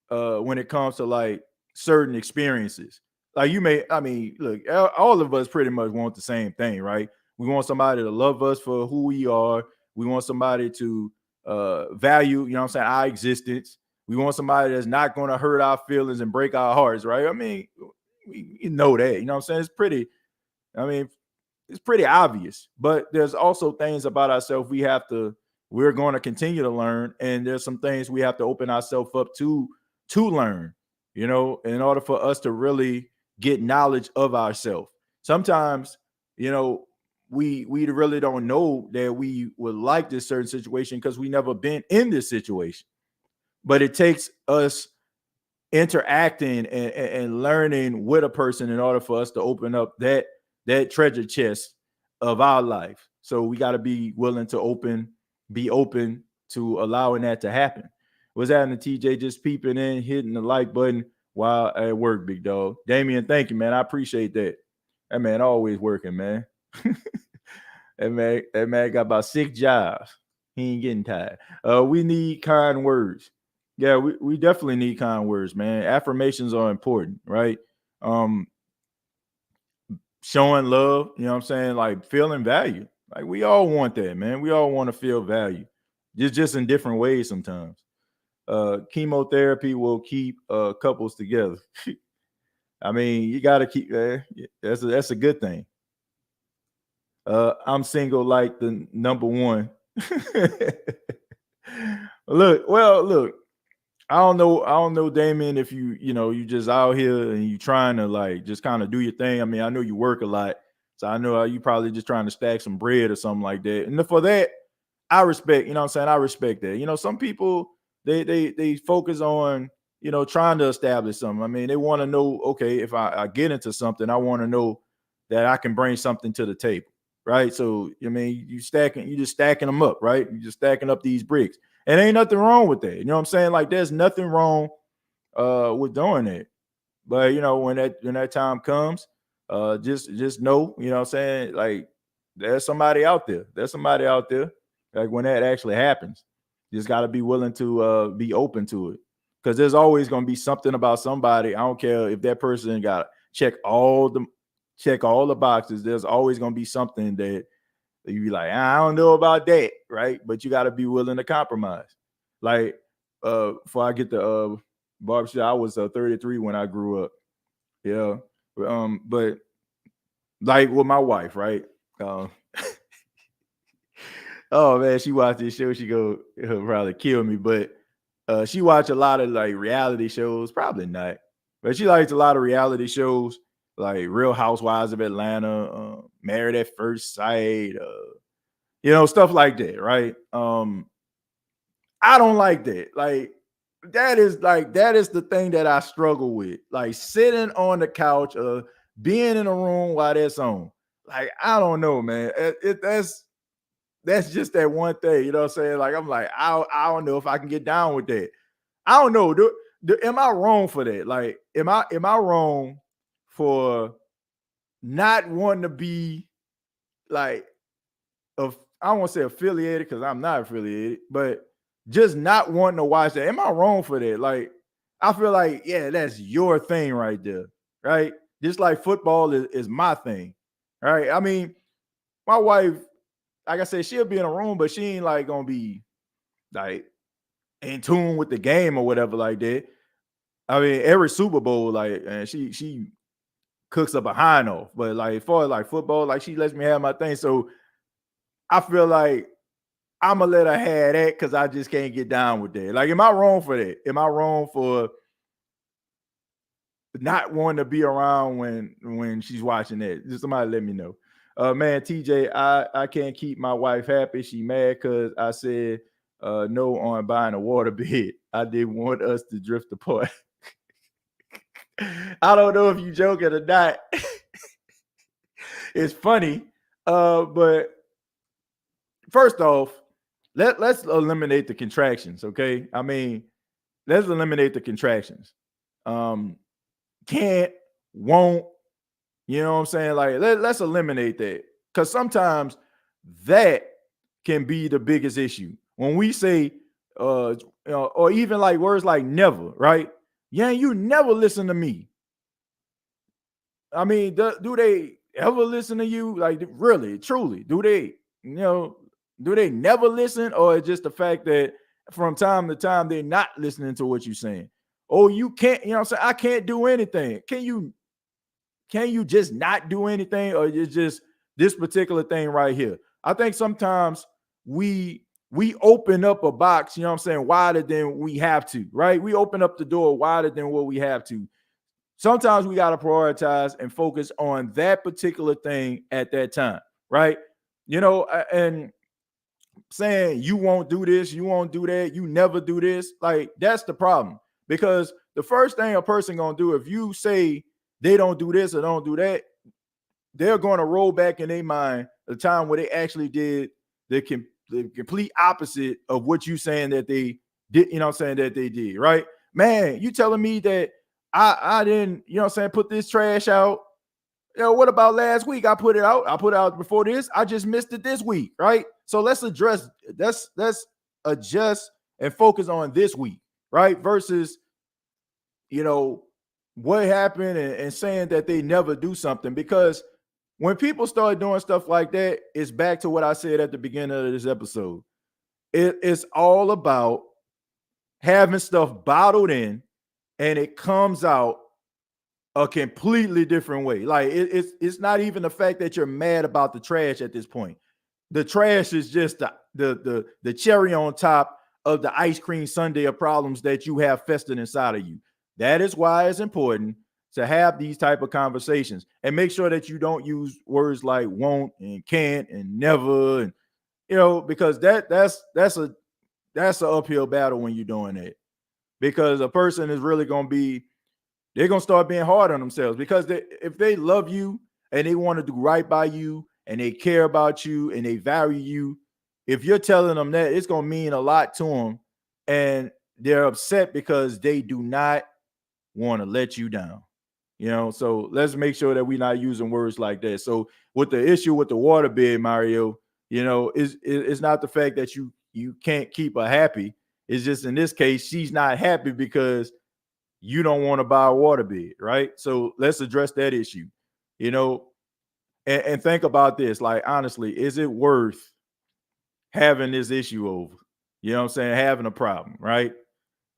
when it comes to like certain experiences. Like I mean, look, all of us pretty much want the same thing, right? We want somebody to love us for who we are. We want somebody to value, you know what I'm saying, our existence. We want somebody that's not going to hurt our feelings and break our hearts, right? I mean, we know that, you know what I'm saying? I mean, it's pretty obvious, but there's also things about ourselves we're going to continue to learn, and there's some things we have to open ourselves up to learn, in order for us to really get knowledge of ourselves. Sometimes, we really don't know that we would like this certain situation because we never been in this situation. But it takes us interacting and learning with a person in order for us to open up that treasure chest of our life. So we got to be willing to be open to allowing that to happen. Was that in the TJ just peeping in, hitting the like button while at work, big dog? Damien, thank you, man. I appreciate that. That man always working, man. That man got about 6 jobs. He ain't getting tired. We need kind words. Yeah, we definitely need kind words, man. Affirmations are important, right? Um, Showing love, you know what I'm saying? Like feeling value. Like we all want that, man. We all want to feel value. Just in different ways sometimes. Chemotherapy will keep couples together. I mean, you got to keep that's a good thing. I'm single like the number one. Look, I don't know, Damien, if you just out here and you trying to like just kind of do your thing. I mean, I know you work a lot, so I know you probably just trying to stack some bread or something like that. And for that, I respect, you know what I'm saying? I respect that. Some people they focus on, trying to establish something. I mean, they want to know, okay, if I get into something, I want to know that I can bring something to the table. Right. So I mean, you just stacking them up, right? You just stacking up these bricks. And ain't nothing wrong with that. You know what I'm saying? Like there's nothing wrong with doing it. But when that time comes, just know, you know what I'm saying? Like there's somebody out there. There's somebody out there. Like when that actually happens. You just gotta be willing to be open to it. Because there's always gonna be something about somebody. I don't care if that person got check all the boxes. There's always gonna be something that You be like, I don't know about that, right? But you got to be willing to compromise. Like, before I get the barbershop, I was 33 when I grew up. Yeah. But like with my wife, right? Um, oh man, she watched this show. She go it'll probably kill me, but she watched a lot of like reality shows. Probably not, but she likes a lot of reality shows like Real Housewives of Atlanta, Married at First Sight, stuff like that, right? I don't like that. That is the thing that I struggle with. Like sitting on the couch or being in a room while that's on. Like, I don't know, man. That's just that one thing, you know what I'm saying? Like, I'm like, I don't know if I can get down with that. I don't know. Am I wrong for that? Like, am I wrong for not wanting to be like I don't want to say affiliated because I'm not affiliated, but just not wanting to watch that? Am I wrong for that? Like, I feel like, yeah, that's your thing right there, right? Just like football is my thing, right? I mean, my wife, like I said, she'll be in a room, but she ain't like gonna be like in tune with the game or whatever like that. I mean, every Super Bowl, like, and she cooks up a behind off, but like as far as like football, like she lets me have my thing. So I feel like I'm gonna let her have that because I just can't get down with that. Like, am I wrong for that? Am I wrong for not wanting to be around when she's watching that? Just somebody let me know. Man, TJ, I can't keep my wife happy. She mad because I said no on buying a water bed. I didn't want us to drift apart. I don't know if you joking or not. It's funny. But first off, let's eliminate the contractions, okay? I mean, let's eliminate the contractions. Can't, won't, you know what I'm saying? Like, let's eliminate that. Because sometimes that can be the biggest issue. When we say, or even like words like never, right? Yeah, you never listen to me. I mean, do they ever listen to you? Like, really, truly, do they? Do they never listen, or just the fact that from time to time they're not listening to what you're saying? Oh, you can't. You know what I'm saying? I can't do anything. Can you? Can you just not do anything, or it's just this particular thing right here? I think sometimes we open up a box. You know what I'm saying? Wider than we have to, right? We open up the door wider than what we have to. Sometimes we got to prioritize and focus on that particular thing at that time, right? And saying you won't do this, you won't do that, you never do this, like, that's the problem. Because the first thing a person gonna do, if you say they don't do this or don't do that, they're going to roll back in their mind the time where they actually did the complete opposite of what you saying that they did, you know what I'm saying, that they did, right? Man, you telling me that I didn't, you know what I'm saying, put this trash out. What about last week? I put it out. I put it out before this. I just missed it this week, right? So let's adjust and focus on this week, right? Versus, what happened and saying that they never do something. Because when people start doing stuff like that, it's back to what I said at the beginning of this episode. It's all about having stuff bottled in, and it comes out a completely different way. Like, it's not even the fact that you're mad about the trash at this point. The trash is just the cherry on top of the ice cream sundae of problems that you have festered inside of you. That is why it's important to have these type of conversations and make sure that you don't use words like won't and can't and never, and because that's an uphill battle when you're doing that. Because a person is really going to be, they're going to start being hard on themselves. Because if they love you and they want to do right by you and they care about you and they value you, if you're telling them that, it's going to mean a lot to them. And they're upset because they do not want to let you down. So let's make sure that we're not using words like that. So with the issue with the waterbed, Mario, it's not the fact that you can't keep her happy. It's just, in this case, she's not happy because you don't want to buy a waterbed, right? So let's address that issue. And think about this, like honestly, is it worth having this issue over? You know what I'm saying? Having a problem, right?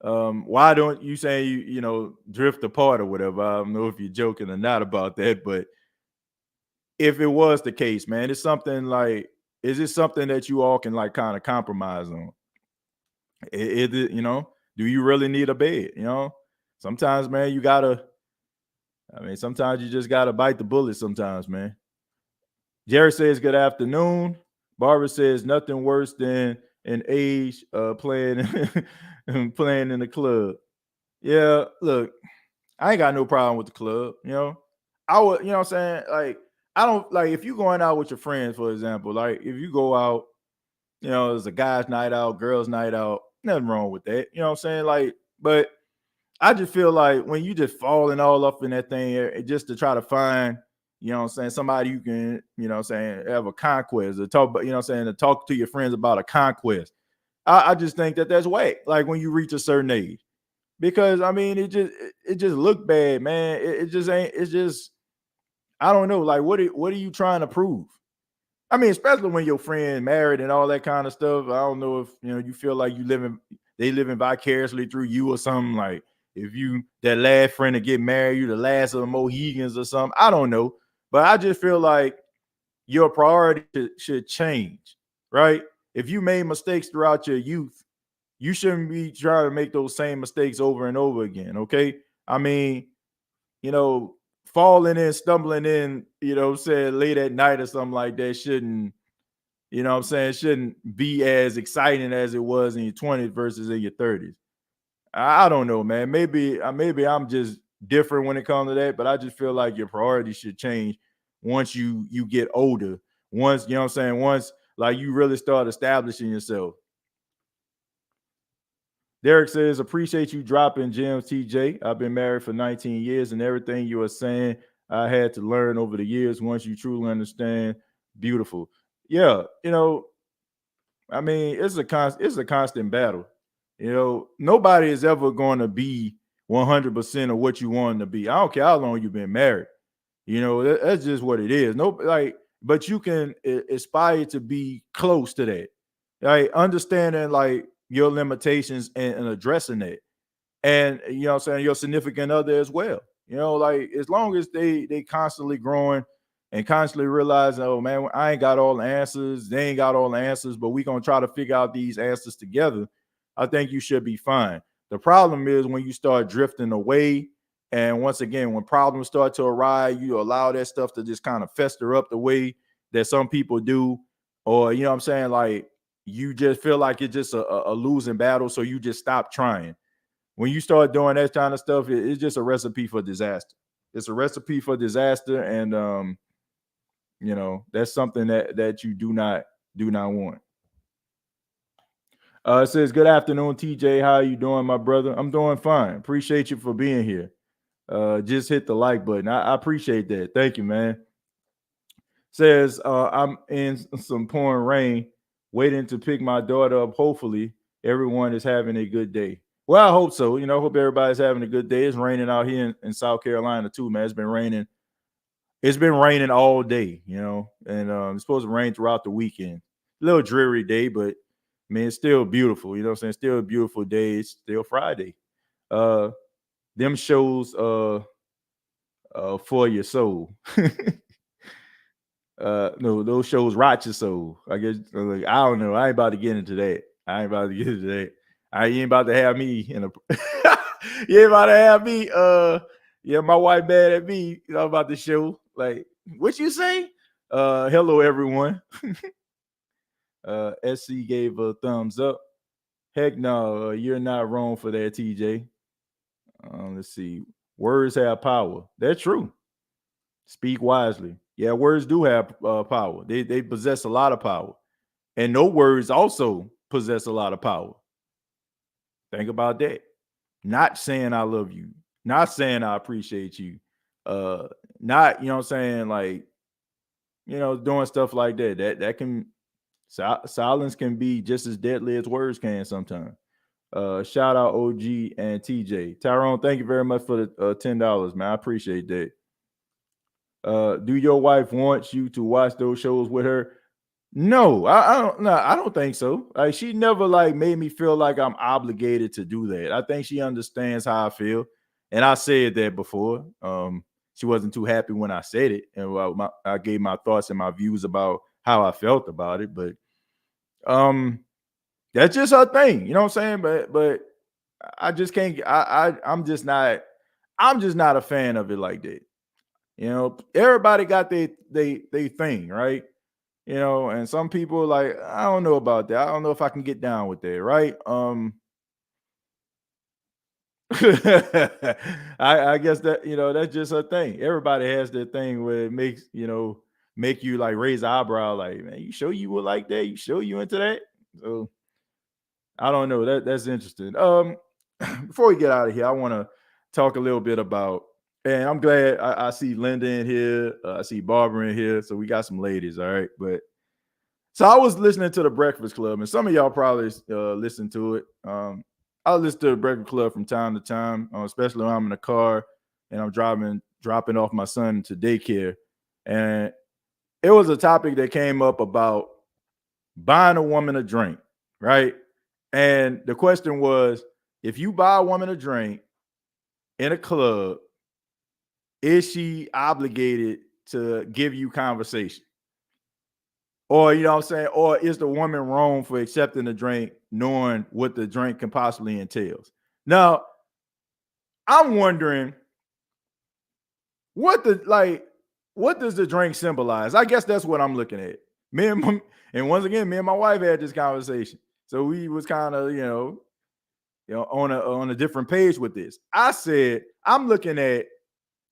Why don't you say drift apart or whatever? I don't know if you're joking or not about that, but if it was the case, man, it's something like, is it something that you all can like kind of compromise on? Is it, do you really need a bed? Sometimes, man, sometimes you just gotta bite the bullet sometimes, man. Jerry says good afternoon. Barbara says nothing worse than an age playing playing in the club. Yeah, look, I ain't got no problem with the club. I would, what I'm saying? Like, I don't like if you going out with your friends, for example, like if you go out, there's a guy's night out, girls' night out, nothing wrong with that. You know what I'm saying? Like, but I just feel like when you just falling all up in that thing just to try to find, somebody you can, have a conquest or talk about, to talk to your friends about a conquest. I just think that that's whack. Like when you reach a certain age, because I mean, it just look bad, man. It just ain't. It's just I don't know. Like what are you trying to prove? I mean, especially when your friend married and all that kind of stuff. I don't know if you feel like they living vicariously through you or something. Like if you that last friend to get married, you the last of the Mohegans or something. I don't know, but I just feel like your priority should change, right? If you made mistakes throughout your youth, you shouldn't be trying to make those same mistakes over and over again. Okay, I mean, you know, falling in, stumbling in, saying late at night or something like that shouldn't, shouldn't be as exciting as it was in your 20s versus in your 30s. I don't know, man. Maybe I'm just different when it comes to that, but I just feel like your priorities should change once you get older. Once, once like you really start establishing yourself. Derek says, appreciate you dropping gems, TJ. I've been married for 19 years, and everything you are saying, I had to learn over the years. Once you truly understand, beautiful. Yeah, I mean, it's a constant battle. Nobody is ever going to be 100% of what you want to be. I don't care how long you've been married. That's just what it is. No, like, but you can aspire to be close to that. Like understanding like your limitations and addressing it, and saying your significant other as well. Like as long as they constantly growing and constantly realizing, oh man, I ain't got all the answers, they ain't got all the answers, but we gonna try to figure out these answers together. I think you should be fine. The problem is when you start drifting away, and once again, when problems start to arise, you allow that stuff to just kind of fester up the way that some people do, or what I'm saying, like you just feel like it's just a losing battle, so you just stop trying. When you start doing that kind of stuff, it's just a recipe for disaster. It's a recipe for disaster, and that's something that you do not want. It says, good afternoon, TJ. How are you doing, my brother? I'm doing fine. Appreciate you for being here. Just hit the like button. I appreciate that. Thank you, man. Says, I'm in some pouring rain, waiting to pick my daughter up. Hopefully, everyone is having a good day. Well, I hope so. Hope everybody's having a good day. It's raining out here in South Carolina too, man. It's been raining. It's been raining all day, and it's supposed to rain throughout the weekend. A little dreary day, but man, it's still beautiful. You know what I'm saying? Still a beautiful day. It's still Friday. Uh, them shows for your soul. No, those shows rot your soul. I guess like, I don't know. I ain't about to get into that. I ain't about to get into that. I ain't about to have me in a you ain't about to have me yeah, my wife mad at me, about the show. Like, what you say? Hello everyone. SC gave a thumbs up. Heck no, you're not wrong for that, TJ. Let's see. Words have power. That's true. Speak wisely. Yeah, words do have power. They possess a lot of power, and no words also possess a lot of power. Think about that. Not saying I love you, not saying I appreciate you, not what I'm saying, like doing stuff like that. That can silence can be just as deadly as words can sometimes. Shout out OG and TJ. Tyrone, thank you very much for the $10, man. I appreciate that. Do your wife want you to watch those shows with her? No, I don't. No, I don't think so. Like she never like made me feel like I'm obligated to do that. I think she understands how I feel, and I said that before. She wasn't too happy when I said it, and I gave my thoughts and my views about how I felt about it. But um, that's just her thing. You know what I'm saying? But I just can't. I'm just not. I'm just not a fan of it like that. You know, everybody got they thing, right? You know, and some people like, I don't know about that. I don't know if I can get down with that, right? I guess that that's just a thing. Everybody has their thing where it makes make you like raise the eyebrow, like, man, you sure you would like that? You sure you into that? So I don't know. That's interesting. Before we get out of here, I want to talk a little bit about, and I'm glad I see Linda in here. I see Barbara in here, so we got some ladies. All right, but so I was listening to the Breakfast Club, and some of y'all probably listen to it. I listen to the Breakfast Club from time to time, especially when I'm in the car and I'm dropping off my son to daycare. And it was a topic that came up about buying a woman a drink, right? And the question was, if you buy a woman a drink in a club, is she obligated to give you conversation? Or, you know what I'm saying? Or is the woman wrong for accepting the drink, knowing what the drink can possibly entails? Now, I'm wondering what does the drink symbolize? I guess that's what I'm looking at. And once again, me and my wife had this conversation. So we was kind of, on a different page with this. I said, I'm looking at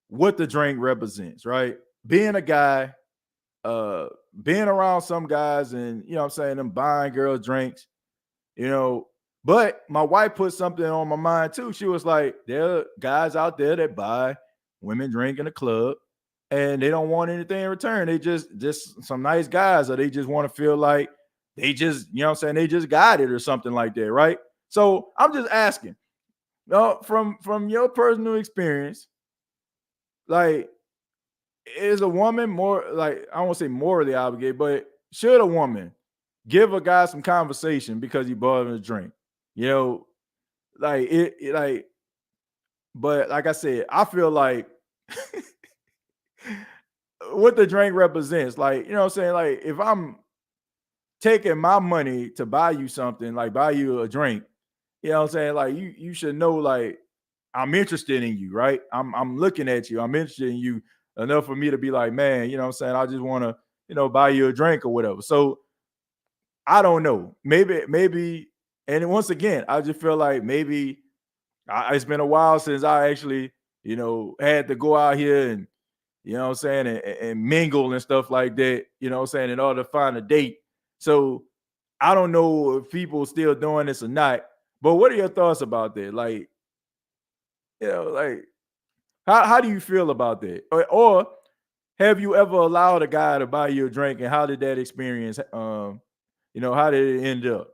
what the drink represents, right? Being a guy, being around some guys and I'm saying, them buying girl drinks, but my wife put something on my mind too. She was like, there are guys out there that buy women drink in the club and they don't want anything in return. They just some nice guys, or they just want to feel like they just, they just got it or something like that, right? So I'm just asking, from your personal experience, like, is a woman more, like, I won't say morally obligated, but should a woman give a guy some conversation because he bought him a drink? You know, like like, but like I said, I feel like what the drink represents, like, what I'm saying, like, if I'm taking my money to buy you something, like buy you a drink, what I'm saying, like, you should know, like, I'm interested in you, right? I'm looking at you. I'm interested in you enough for me to be like, man, what I'm saying, I just want to, buy you a drink or whatever. So I don't know. Maybe, and once again, I just feel like maybe it's been a while since I actually, had to go out here and, what I'm saying, and mingle and stuff like that, what I'm saying, in order to find a date. So I don't know if people still doing this or not. But what are your thoughts about that? Like, like, how do you feel about that? Or have you ever allowed a guy to buy you a drink, and how did that experience? How did it end up?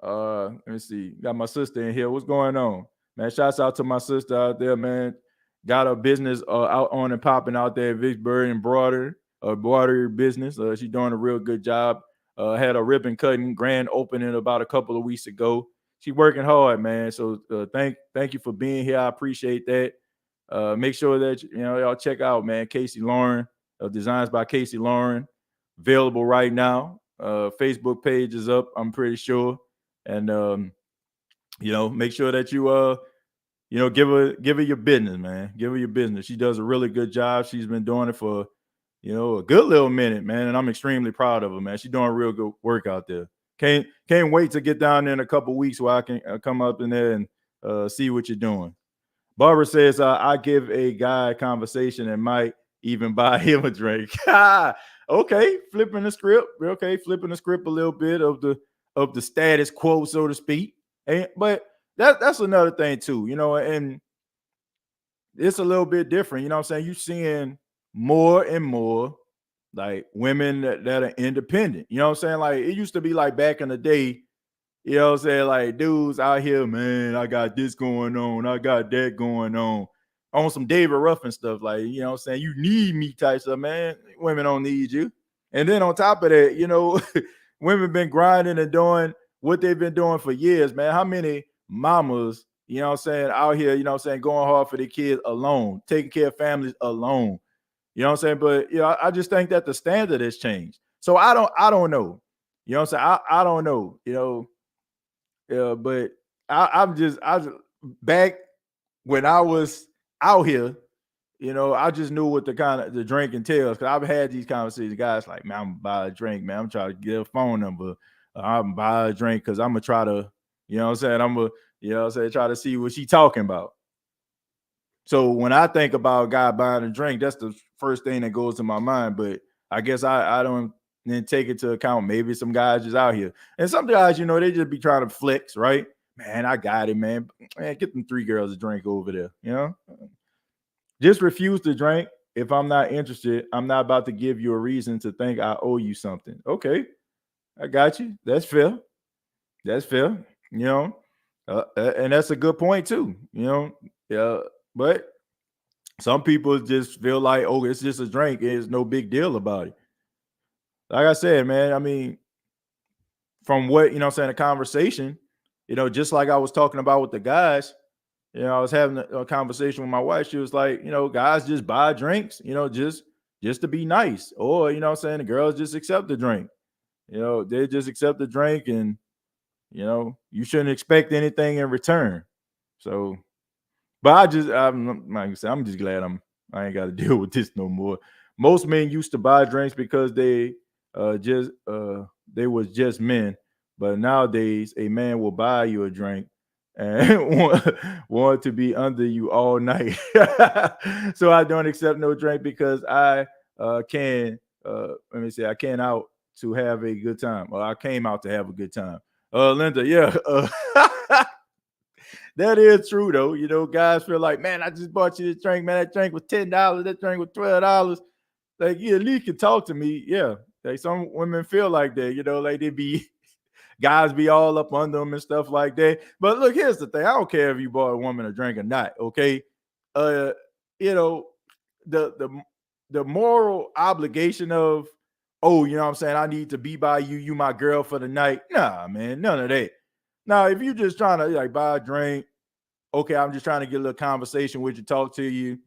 Let me see. Got my sister in here. What's going on, man? Shouts out to my sister out there, man. Got a business out on and popping out there, Vicksburg and broader business. She's doing a real good job. Had a ribbon cutting grand opening about a couple of weeks ago. She's working hard, man. So thank you for being here. I appreciate that. Make sure that y'all check out, man. Casey Lauren, Designs by Casey Lauren, available right now. Facebook page is up, I'm pretty sure. And make sure that you give her your business, man. Give her your business. She does a really good job. She's been doing it for a good little minute, man, and I'm extremely proud of her, man. She's doing real good work out there. Can't wait to get down there in a couple of weeks where I can come up in there and see what you're doing. Barbara says, I give a guy a conversation and might even buy him a drink. Okay, flipping the script. Okay, flipping the script a little bit of the status quo, so to speak. But that's another thing too, and it's a little bit different. You know what I'm saying? You're seeing more and more like women that are independent. You know what I'm saying? Like, it used to be like back in the day, you know what I'm saying? Like, dudes out here, man, I got this going on. I got that going on. on some David Ruffin stuff, like, you know what I'm saying, you need me type stuff, man. Women don't need you. And then on top of that, you know, women been grinding and doing what they've been doing for years, man. How many mamas, you know what I'm saying, out here, you know what I'm saying, going hard for their kids alone, taking care of families alone. You know what I'm saying? But you know, I just think that the standard has changed. So I don't know. You know what I'm saying? I don't know, you know. But I just back when I was out here, you know, I just knew what the kind of the drink entails. Cause I've had these conversations, guys like, man, I'm gonna buy a drink, man. I'm trying to get a phone number. I'm gonna buy a drink because I'm gonna try to, you know what I'm saying? I'm gonna, you know what I'm saying, try to see what she talking about. So when I think about a guy buying a drink, that's the first thing that goes to my mind. But I guess I don't then take into account maybe some guys just out here. And some guys, you know, they just be trying to flex, right? Man, I got it, man. Man, get them 3 girls a drink over there, you know? Just refuse to drink. If I'm not interested, I'm not about to give you a reason to think I owe you something. Okay, I got you. That's fair. That's fair. You know, and that's a good point too. You know, yeah. But some people just feel like, oh, it's just a drink. It's no big deal about it. Like I said, man. I mean, from what you know, what I'm saying, a conversation. You know, just like I was talking about with the guys. You know, I was having a conversation with my wife. She was like, you know, guys just buy drinks, you know, just to be nice. Or, you know what I'm saying, the girls just accept the drink. You know, they just accept the drink and, you know, you shouldn't expect anything in return. So, but I'm like I said, I'm just glad I ain't got to deal with this no more. Most men used to buy drinks because they was just men, but nowadays a man will buy you a drink and want to be under you all night. So I don't accept no drink because I can let me say I came out to have a good time, or I came out to have a good time. Linda, yeah. That is true though. You know, guys feel like, man, I just bought you this drink, man. That drink was $10. That drink was $12. Like, you at least can talk to me. Yeah. Like some women feel like that, you know, like they be guys be all up under them and stuff like that. But look, here's the thing. I don't care if you bought a woman a drink or not. Okay. Uh, you know, the moral obligation of, oh, you know what I'm saying, I need to be by you, you my girl for the night. Nah, man, none of that. Now, if you're just trying to like buy a drink, okay, I'm just trying to get a little conversation with you, talk to you.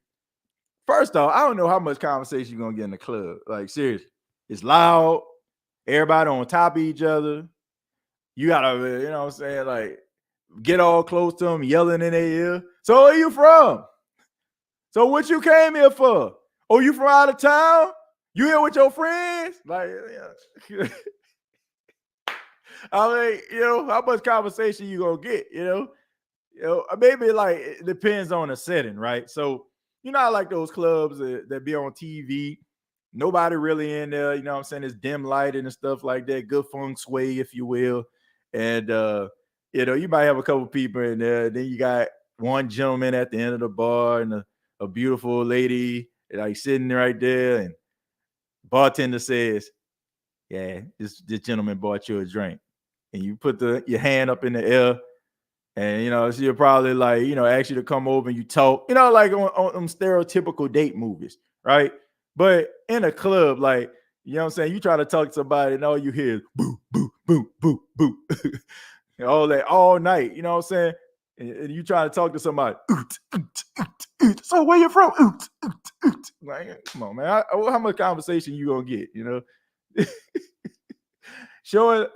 First off, I don't know how much conversation you're gonna get in the club. Like, seriously, it's loud, everybody on top of each other. You gotta, you know what I'm saying, like get all close to them, yelling in their ear. So where you from? So what you came here for? Oh, you from out of town? You here with your friends? Like, yeah. I mean, you know, how much conversation you gonna get, you know? You know, maybe like it depends on the setting, right? So, you know, I like those clubs that be on TV. Nobody really in there, you know what I'm saying? It's dim lighting and stuff like that, good feng shui, if you will. And you know, you might have a couple people in there. Then you got one gentleman at the end of the bar and a beautiful lady like sitting right there, and bartender says, yeah, this gentleman bought you a drink. And you put your hand up in the air, and you know, she'll probably like, you know, ask you to come over and you talk, you know, like on stereotypical date movies, right? But in a club, like, you know what I'm saying, you try to talk to somebody and all you hear is boo, boo, boo, boo, boo. All that all night, you know what I'm saying? And you try to talk to somebody. Oot, oot, oot, oot. So where you from? Oot, oot, oot. Like, come on, man. How much conversation you gonna get, you know? Showing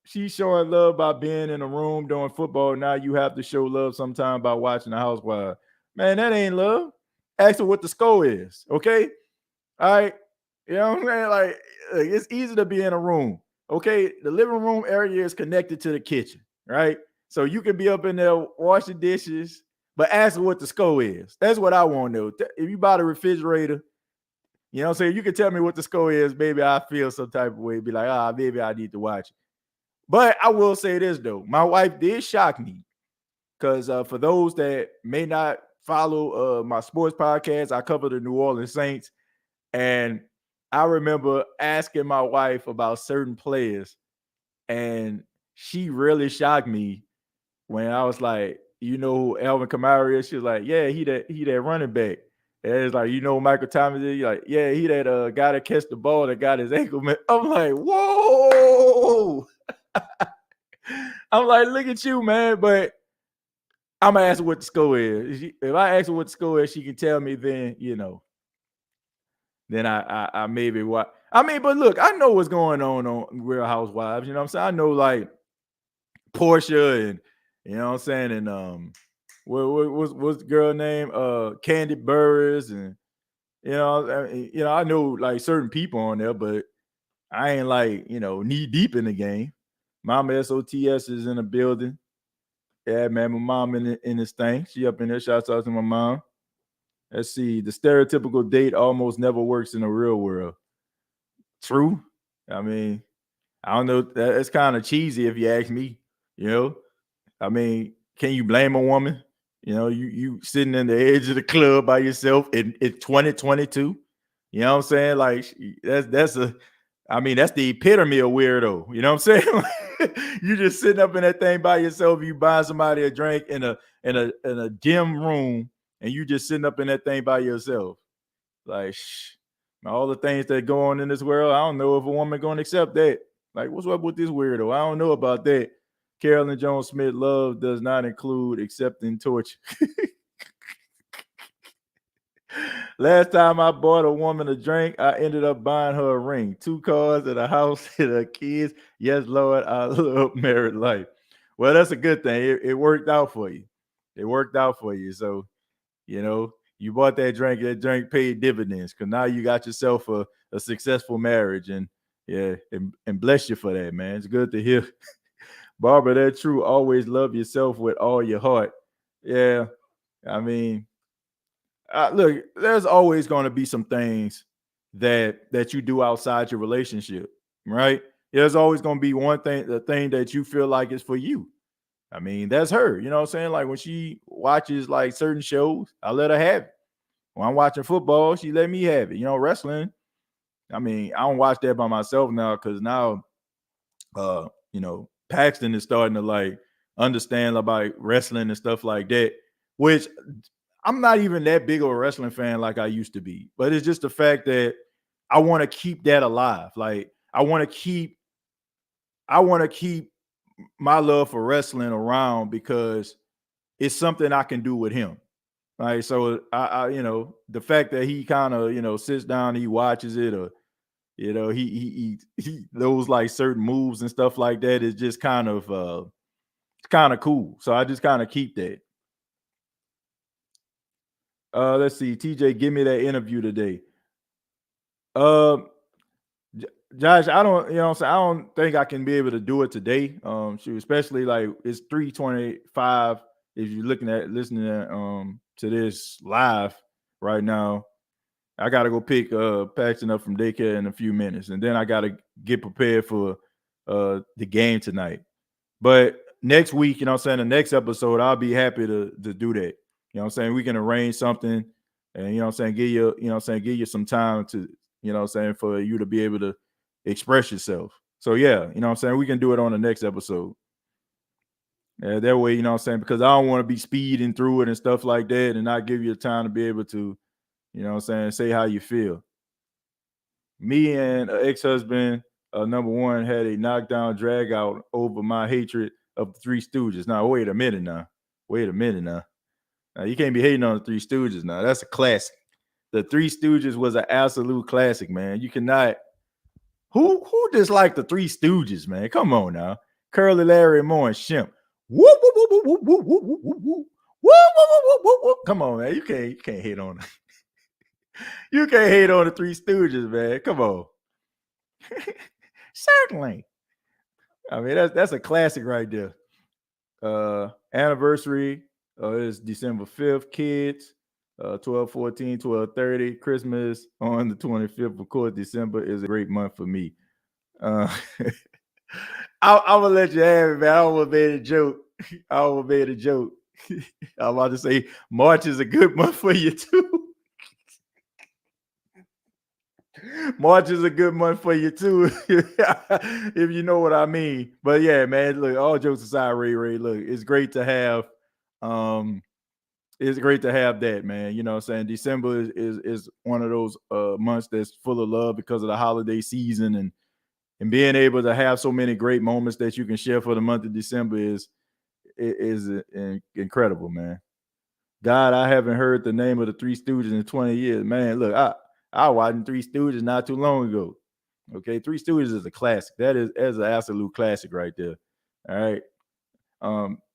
she's showing love by being in a room doing football. Now you have to show love sometime by watching the housewives. Man, that ain't love. Ask her what the score is. Okay. All right. You know what I'm saying? Like, it's easy to be in a room. Okay. The living room area is connected to the kitchen, right? So you can be up in there washing dishes, but ask her what the score is. That's what I want to know. If you buy the refrigerator, you know what I'm saying? You can tell me what the score is. Maybe I feel some type of way. Be like, maybe I need to watch it. But I will say this, though. My wife did shock me because for those that may not follow my sports podcast, I cover the New Orleans Saints. And I remember asking my wife about certain players, and she really shocked me when I was like, you know who Alvin Kamara is? She was like, yeah, he that running back. And it's like, you know who Michael Thomas is? You're like, yeah, he that guy that catch the ball that got his ankle. Man. I'm like, whoa. I'm like, look at you, man. But I'm gonna ask her what the score is. If I ask her what the score is, she can tell me. Then then I maybe what. I mean, but look, I know what's going on Real Housewives. You know what I'm saying? I know like Portia and you know what I'm saying, and what's the girl name? Candy Burris, and I know like certain people on there, but I ain't like knee deep in the game. Mama SOTS is in the building. Yeah, man, my mom in this thing. She up in there. Shouts out to my mom. Let's see. The stereotypical date almost never works in the real world. True. I mean, I don't know. That's kind of cheesy if you ask me. You know, I mean, can you blame a woman? You sitting in the edge of the club by yourself in 2022. You know what I'm saying? Like that's that's the epitome of weirdo. You know what I'm saying? You just sitting up in that thing by yourself. You buying somebody a drink in a dim room, and you just sitting up in that thing by yourself. Like all the things that go on in this world, I don't know if a woman gonna accept that. Like, what's up with this weirdo? I don't know about that. Carolyn Jones Smith, love does not include accepting torture. Last time I bought a woman a drink, I ended up buying her a ring, 2 cars, and a house, and her kids. Yes, Lord, I love married life. Well, that's a good thing. It worked out for you. It worked out for you. So, you bought that drink paid dividends because now you got yourself a successful marriage. And yeah, and bless you for that, man. It's good to hear. Barbara, that's true. Always love yourself with all your heart. Yeah. I mean, look, there's always going to be some things that you do outside your relationship, right? There's always going to be one thing, the thing that you feel like is for you. I mean, that's her. You know what I'm saying? Like when she watches like certain shows, I let her have it. When I'm watching football, she let me have it. Wrestling. I mean, I don't watch that by myself now because now, Paxton is starting to like understand about wrestling and stuff like that, which I'm not even that big of a wrestling fan like I used to be. But it's just the fact that I want to keep that alive. Like I want to keep my love for wrestling around because it's something I can do with him. Right. So the fact that he kind of, sits down, he watches it, or, he knows like certain moves and stuff like that is just kind of cool. So I just kind of keep that. Let's see. TJ, give me that interview today. Um, Josh, I don't, I don't think I can be able to do it today. Especially like it's 3:25. If you're listening to this live right now, I gotta go pick Paxton up from daycare in a few minutes, and then I gotta get prepared for the game tonight. But next week, the next episode, I'll be happy to do that. We can arrange something, and give you some time to, for you to be able to express yourself. So yeah, we can do it on the next episode. Yeah, that way, because I don't want to be speeding through it and stuff like that, and not give you the time to be able to, say how you feel. Me and ex-husband, number one, had a knockdown drag out over my hatred of the Three Stooges. Now, wait a minute now. Now, you can't be hating on the Three Stooges now. That's a classic. The Three Stooges was an absolute classic, man. You cannot. Who disliked the Three Stooges, man? Come on now. Curly, Larry, Moore, and Shemp. Whoop, whoop, whoop, whoop, whoop, whoop, whoop, whoop, whoop. Whoop, whoop, whoop, whoop, whoop. Come on, man. You can't hate on it. You can't hate on the Three Stooges, man. Come on. Certainly. I mean, that's a classic right there. Anniversary is December 5th. Kids, 12/14, 12/30. Christmas on the 25th. Of course, December is a great month for me. I'm gonna let you have it, man. I almost made a joke. I'm about to say March is a good month for you too. March is a good month for you too, if you know what I mean. But yeah, man, look, all jokes aside, Ray, look, it's great to have It's great to have that, man. You know what I'm saying? December is one of those months that's full of love because of the holiday season, and being able to have so many great moments that you can share for the month of December is incredible, man. God, I haven't heard the name of the Three Stooges in 20 years. Man, look, I watched Three Stooges not too long ago. Okay, Three Stooges is a classic. That is an absolute classic right there. All right.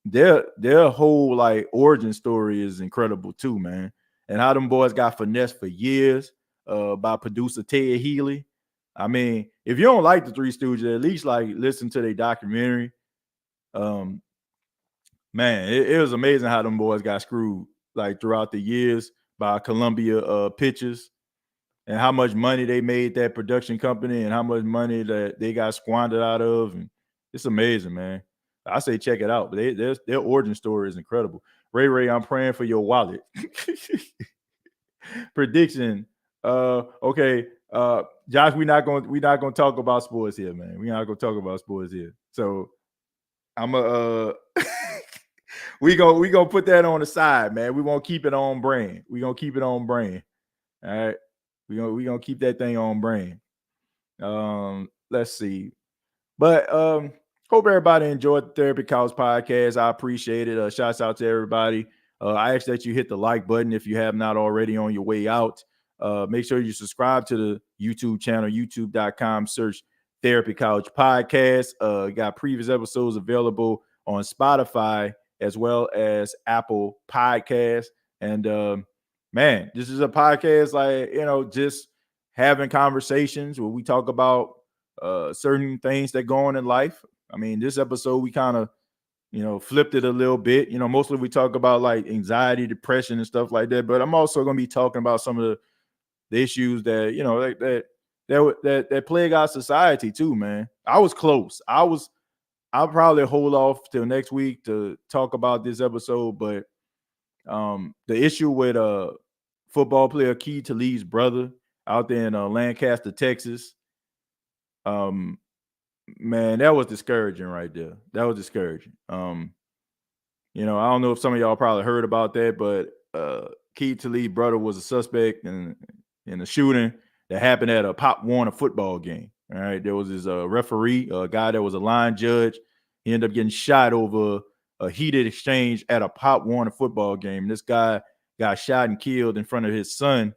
Their whole like origin story is incredible too, man. And how them boys got finessed for years by producer Ted Healy. I mean, if you don't like the Three Stooges, at least like listen to their documentary. Um, man, it was amazing how them boys got screwed like throughout the years by Columbia Pictures, and how much money they made that production company, and how much money that they got squandered out of. And it's amazing, man. I say check it out. But their origin story is incredible. Ray, I'm praying for your wallet. Prediction. Okay. Josh, we're not gonna talk about sports here, man. We're not gonna talk about sports here. So I'm a we gonna put that on the side, man. We won't keep it on brand. We gonna keep it on brand. All right. We gonna keep that thing on brand. Let's see. But hope everybody enjoyed the Therapy Couch podcast. I appreciate it. Shouts out to everybody. I ask that you hit the like button if you have not already on your way out. Make sure you subscribe to the YouTube channel, youtube.com, search Therapy Couch Podcast. Got previous episodes available on Spotify as well as Apple Podcasts. And man, this is a podcast like, just having conversations where we talk about certain things that go on in life. I mean, this episode we kind of, flipped it a little bit. Mostly we talk about like anxiety, depression, and stuff like that. But I'm also going to be talking about some of the issues that that plague our society too, man. I was close. I'll probably hold off till next week to talk about this episode, but the issue with football player Key Talib's brother out there in Lancaster, Texas. Man, that was discouraging right there. That was discouraging. I don't know if some of y'all probably heard about that, but Keith Talib's brother was a suspect in the shooting that happened at a Pop Warner football game. All right, there was this referee, a guy that was a line judge. He ended up getting shot over a heated exchange at a Pop Warner football game. This guy got shot and killed in front of his son,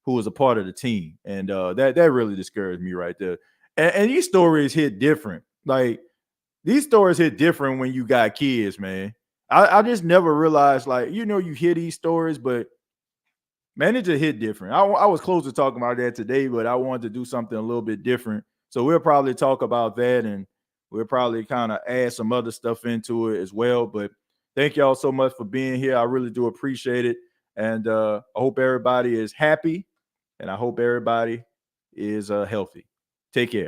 who was a part of the team, and that really discouraged me right there. And these stories hit different. Like, these stories hit different when you got kids, man. I just never realized, like, you hear these stories, but man, it just hit different. I was close to talking about that today, but I wanted to do something a little bit different. So we'll probably talk about that, and we'll probably kind of add some other stuff into it as well. But thank y'all so much for being here. I really do appreciate it. And I hope everybody is happy, and I hope everybody is healthy. Take care.